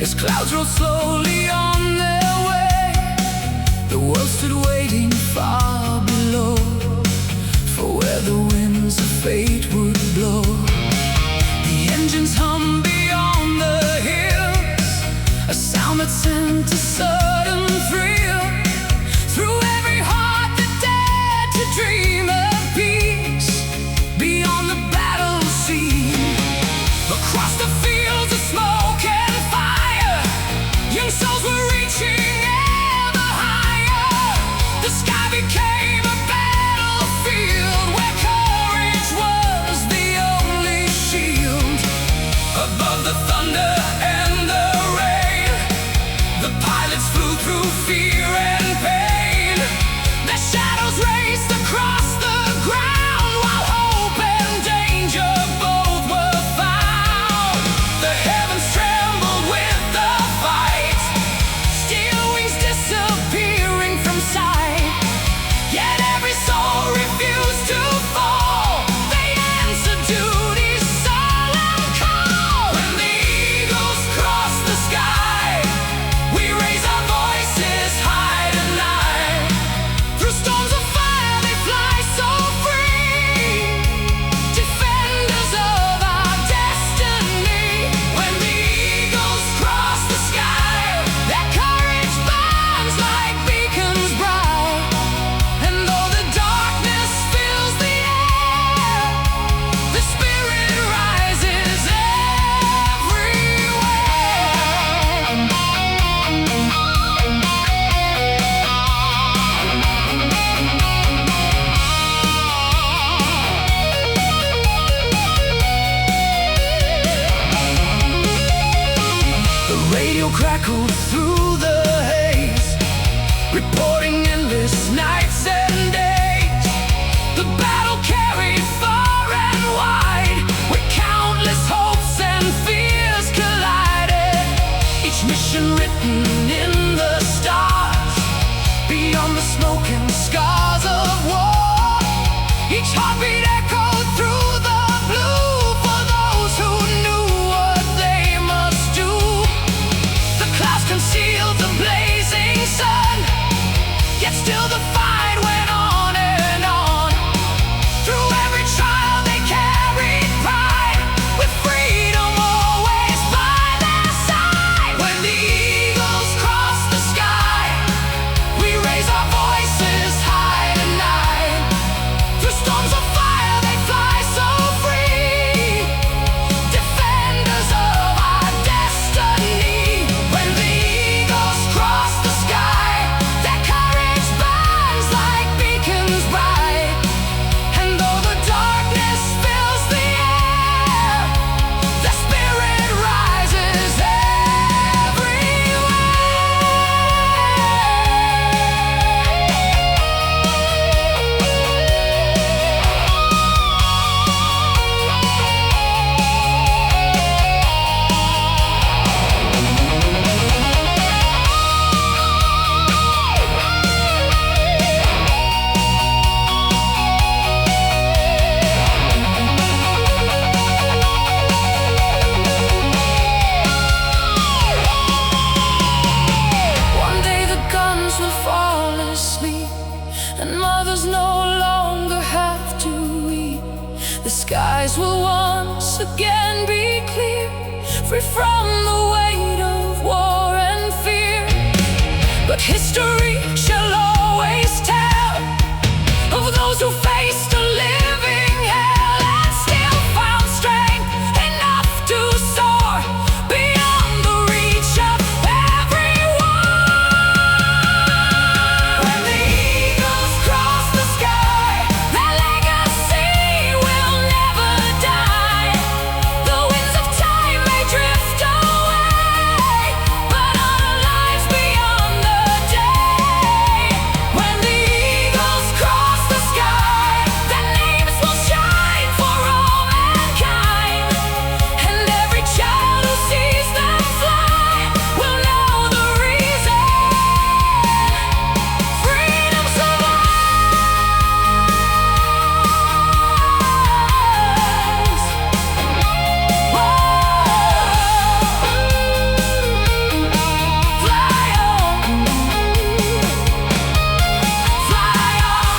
as clouds rolled slowly on their way. The world stood waiting far below for where the winds of fate would blow. The engines hummed beyond the hills, a sound that sent a sudden thrill through every heart that dared to dream of peace beyond the battle scene. Across the fields of smoke and fire, young souls were reaching ever higher. The sky became a battlefield where courage was the only shield. Above the thunder and the rain, the pilots flew through fear and pain. Their shadows raced across the ground while hope and danger both were found. The heavens trembled with the fight, steel wings disappearing from sight. Yet every soul refused to fall. They answered duty's solemn call. When the eagles cross the sky, we raise our voices high tonight. Through storms of fire they fly so free, defenders of our destiny. When the eagles cross the sky, their courage burns like beacons bright. And though the darkness fills the air, the spirit rises everywhere. The radio crackled through the haze, reporting endless nights and days. The battle carried far and wide, where countless hopes and fears collide. once again be clear, free from the weight of war and fear. But history shall always tell of those who faced a living hell and still found strength enough to soar beyond the reach of everyone. When the eagles cross the sky, their legacy will never die. The winds of time may drift away, but our lives beyond the day. When the eagles cross the sky, their names will shine for all mankind, and every child who sees them fly will know the reason freedom survives. Fly on, fly on, fly on.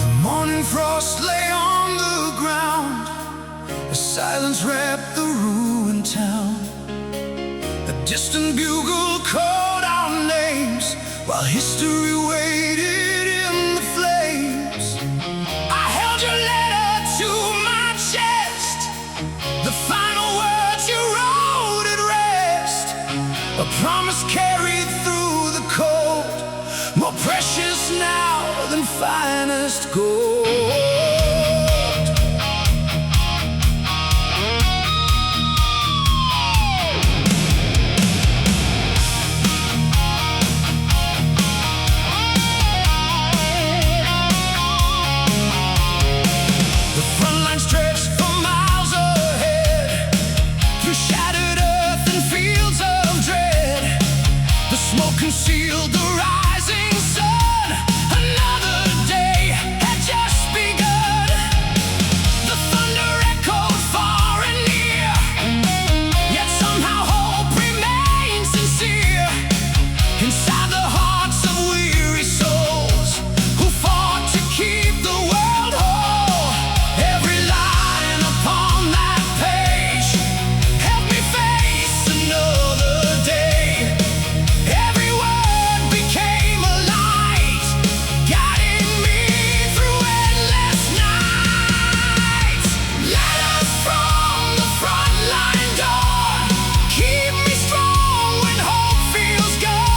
The morning frost lay on the ground, the silence wrapped the ruined town. A distant bugle called our names while history waited in the flames. I held your letter to my chest, the final words you wrote at rest, a promise carried through the cold, more precious now than finest gold. The front line stretched for miles ahead, through shattered earth and fields of dread. The smoke concealed the rising sun. Another day had just begun. The thunder echoed far and near, yet somehow hope remained sincere inside the hearts of weary souls who fought to keep the world whole. Every line upon that page helped me face another day. Every word became a light, guiding me through endless nights. Letters from the front line dawn keep me strong when hope feels gone.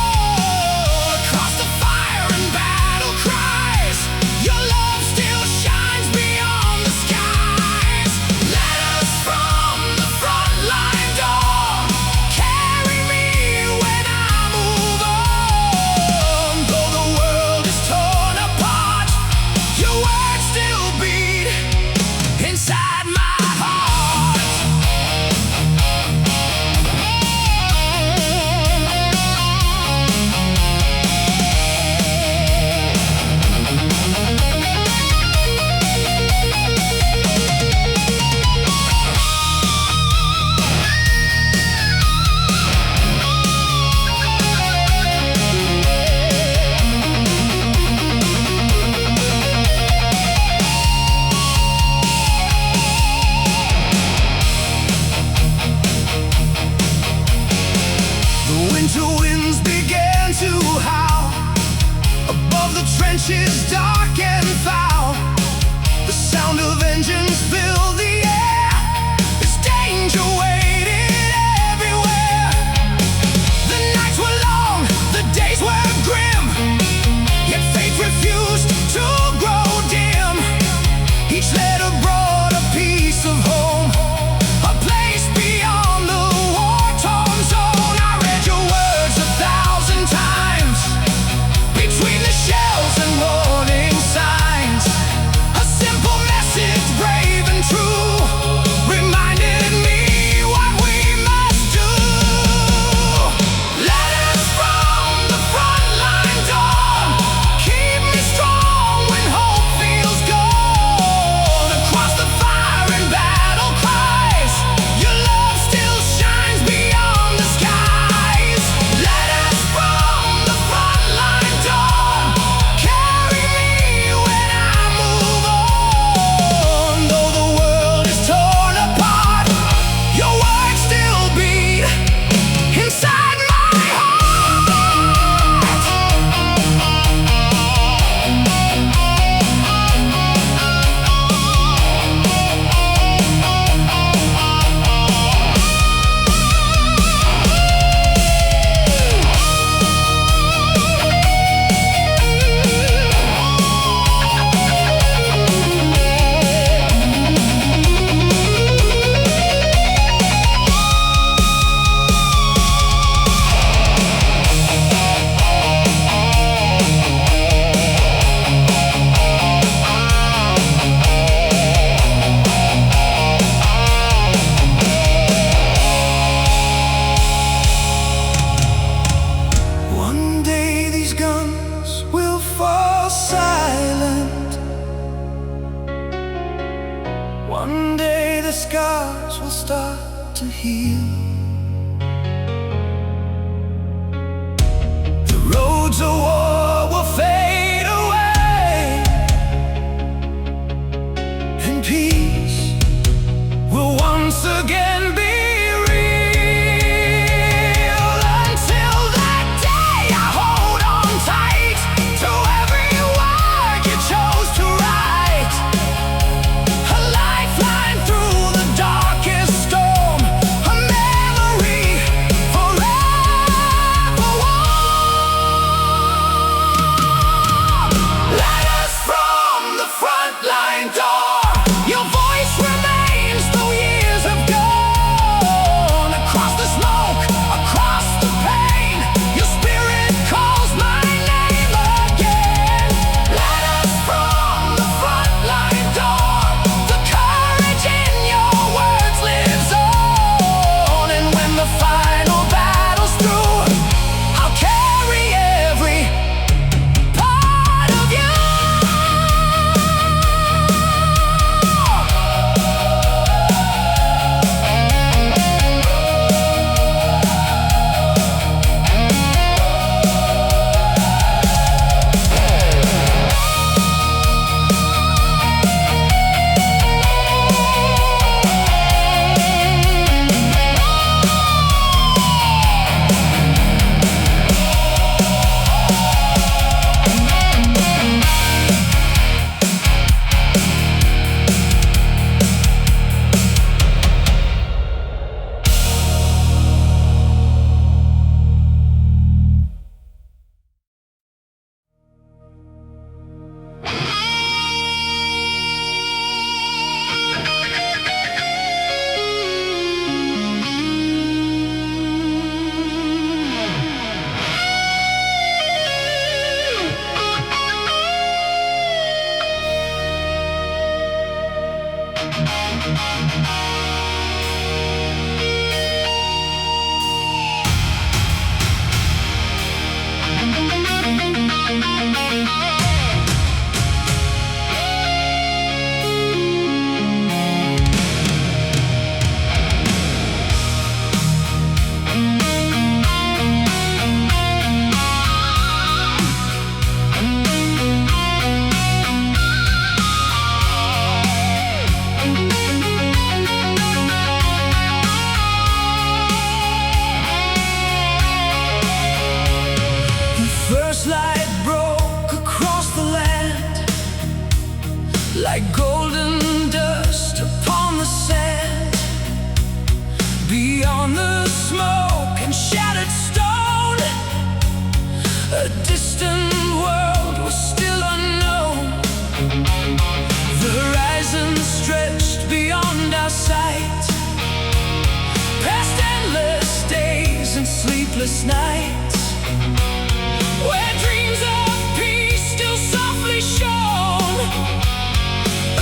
Across the fire and battle cries, your love still shines beyond the skies. Letters from the front line dawn carry me when I move on. Though the world is torn apart, your words still beat inside my heart. The winter winds began to howl above the trenches, dark and foul. The sound of engines filled the air as danger waves heal. The roads of war will fade away, and peace will once again be like golden dust upon the sand. Beyond the smoke and shattered stone, a distant world was still unknown. The horizon stretched beyond our sight, past endless days and sleepless nights, where dreams of peace still softly shone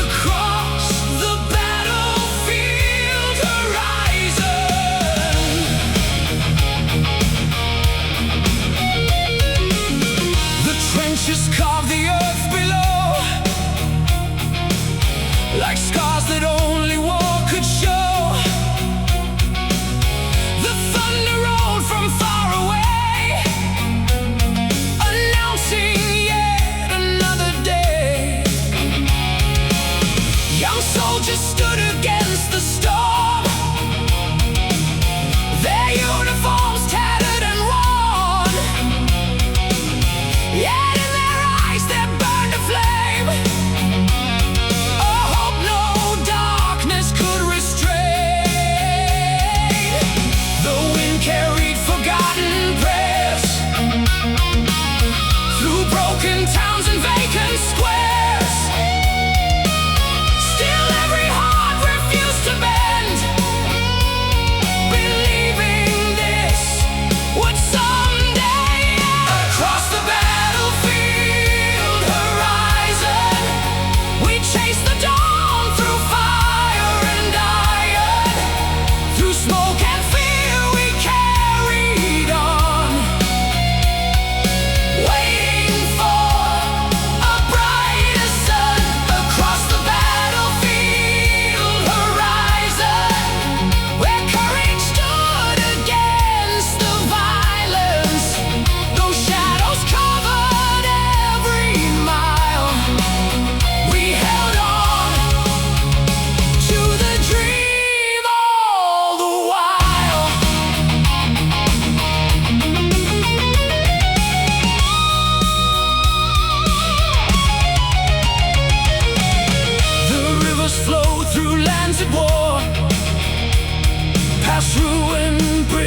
across the battlefield horizon. The trenches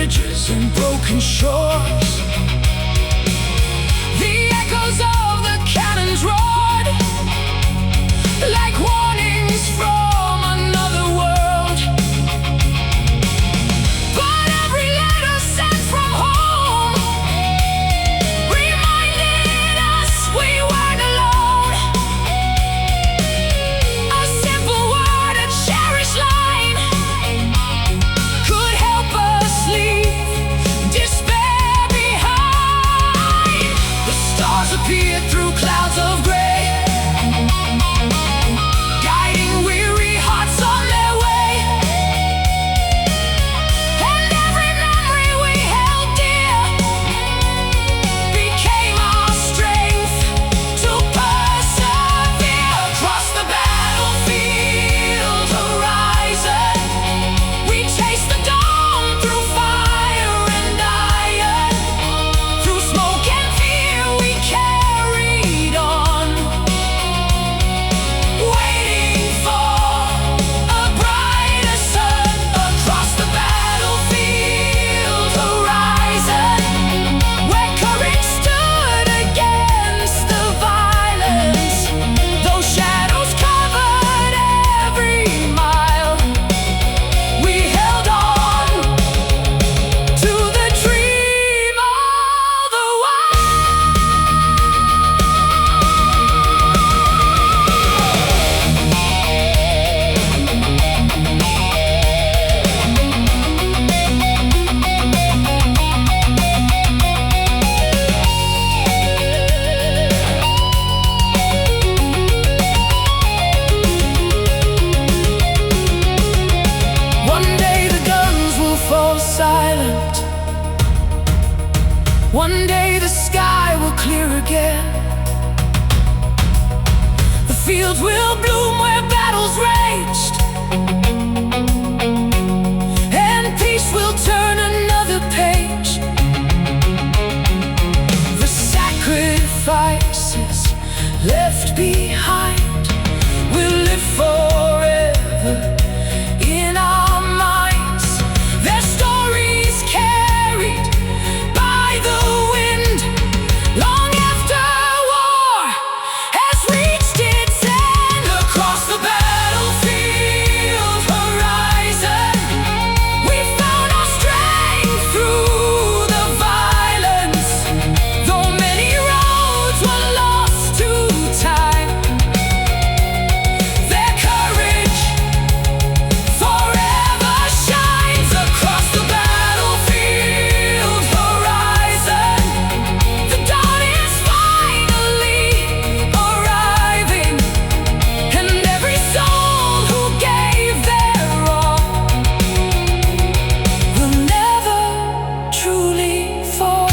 bridges and broken shores. The echoes of the cannons roared like warnings from another world. But every letter sent from home reminded us we weren't alone. A simple word, a cherished line, could help us leave despair behind. The stars appeared through clouds of gray, guiding weary hearts on their way. And every memory we held dear became our strength to persevere. Across the battlefield horizon, we chased the dawn through fire and iron. Through smoke and fear we carried on, waiting for a brighter sun. Across the battlefield horizon, where courage stood against the violence, those shadows covered every mile. We held on to the dream all the while. One day the guns will fall silent. One day the sky will clear again. The fields will bloom where battles raged, and peace will turn another page. The sacrifices left behind will live forever in our minds. Their stories carried by the wind, long after war has reached its end. Across the battlefield horizon, we found our strength through the violence. Though many roads were lost to time, their courage forever shines. Across the battlefield horizon, the dawn is finally arriving, and every soul who gave their all will never truly fall.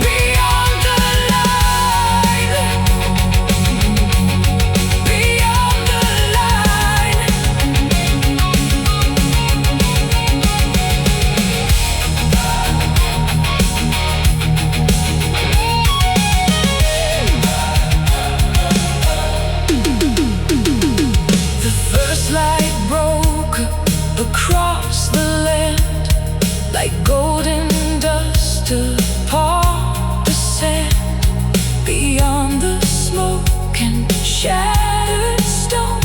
Beyond the line, beyond the line. The first light broke across the land like golden dust upon the sand. Beyond the smoke and shattered stone,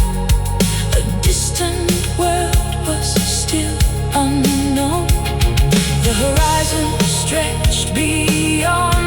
a distant world was still unknown. The horizon stretched beyond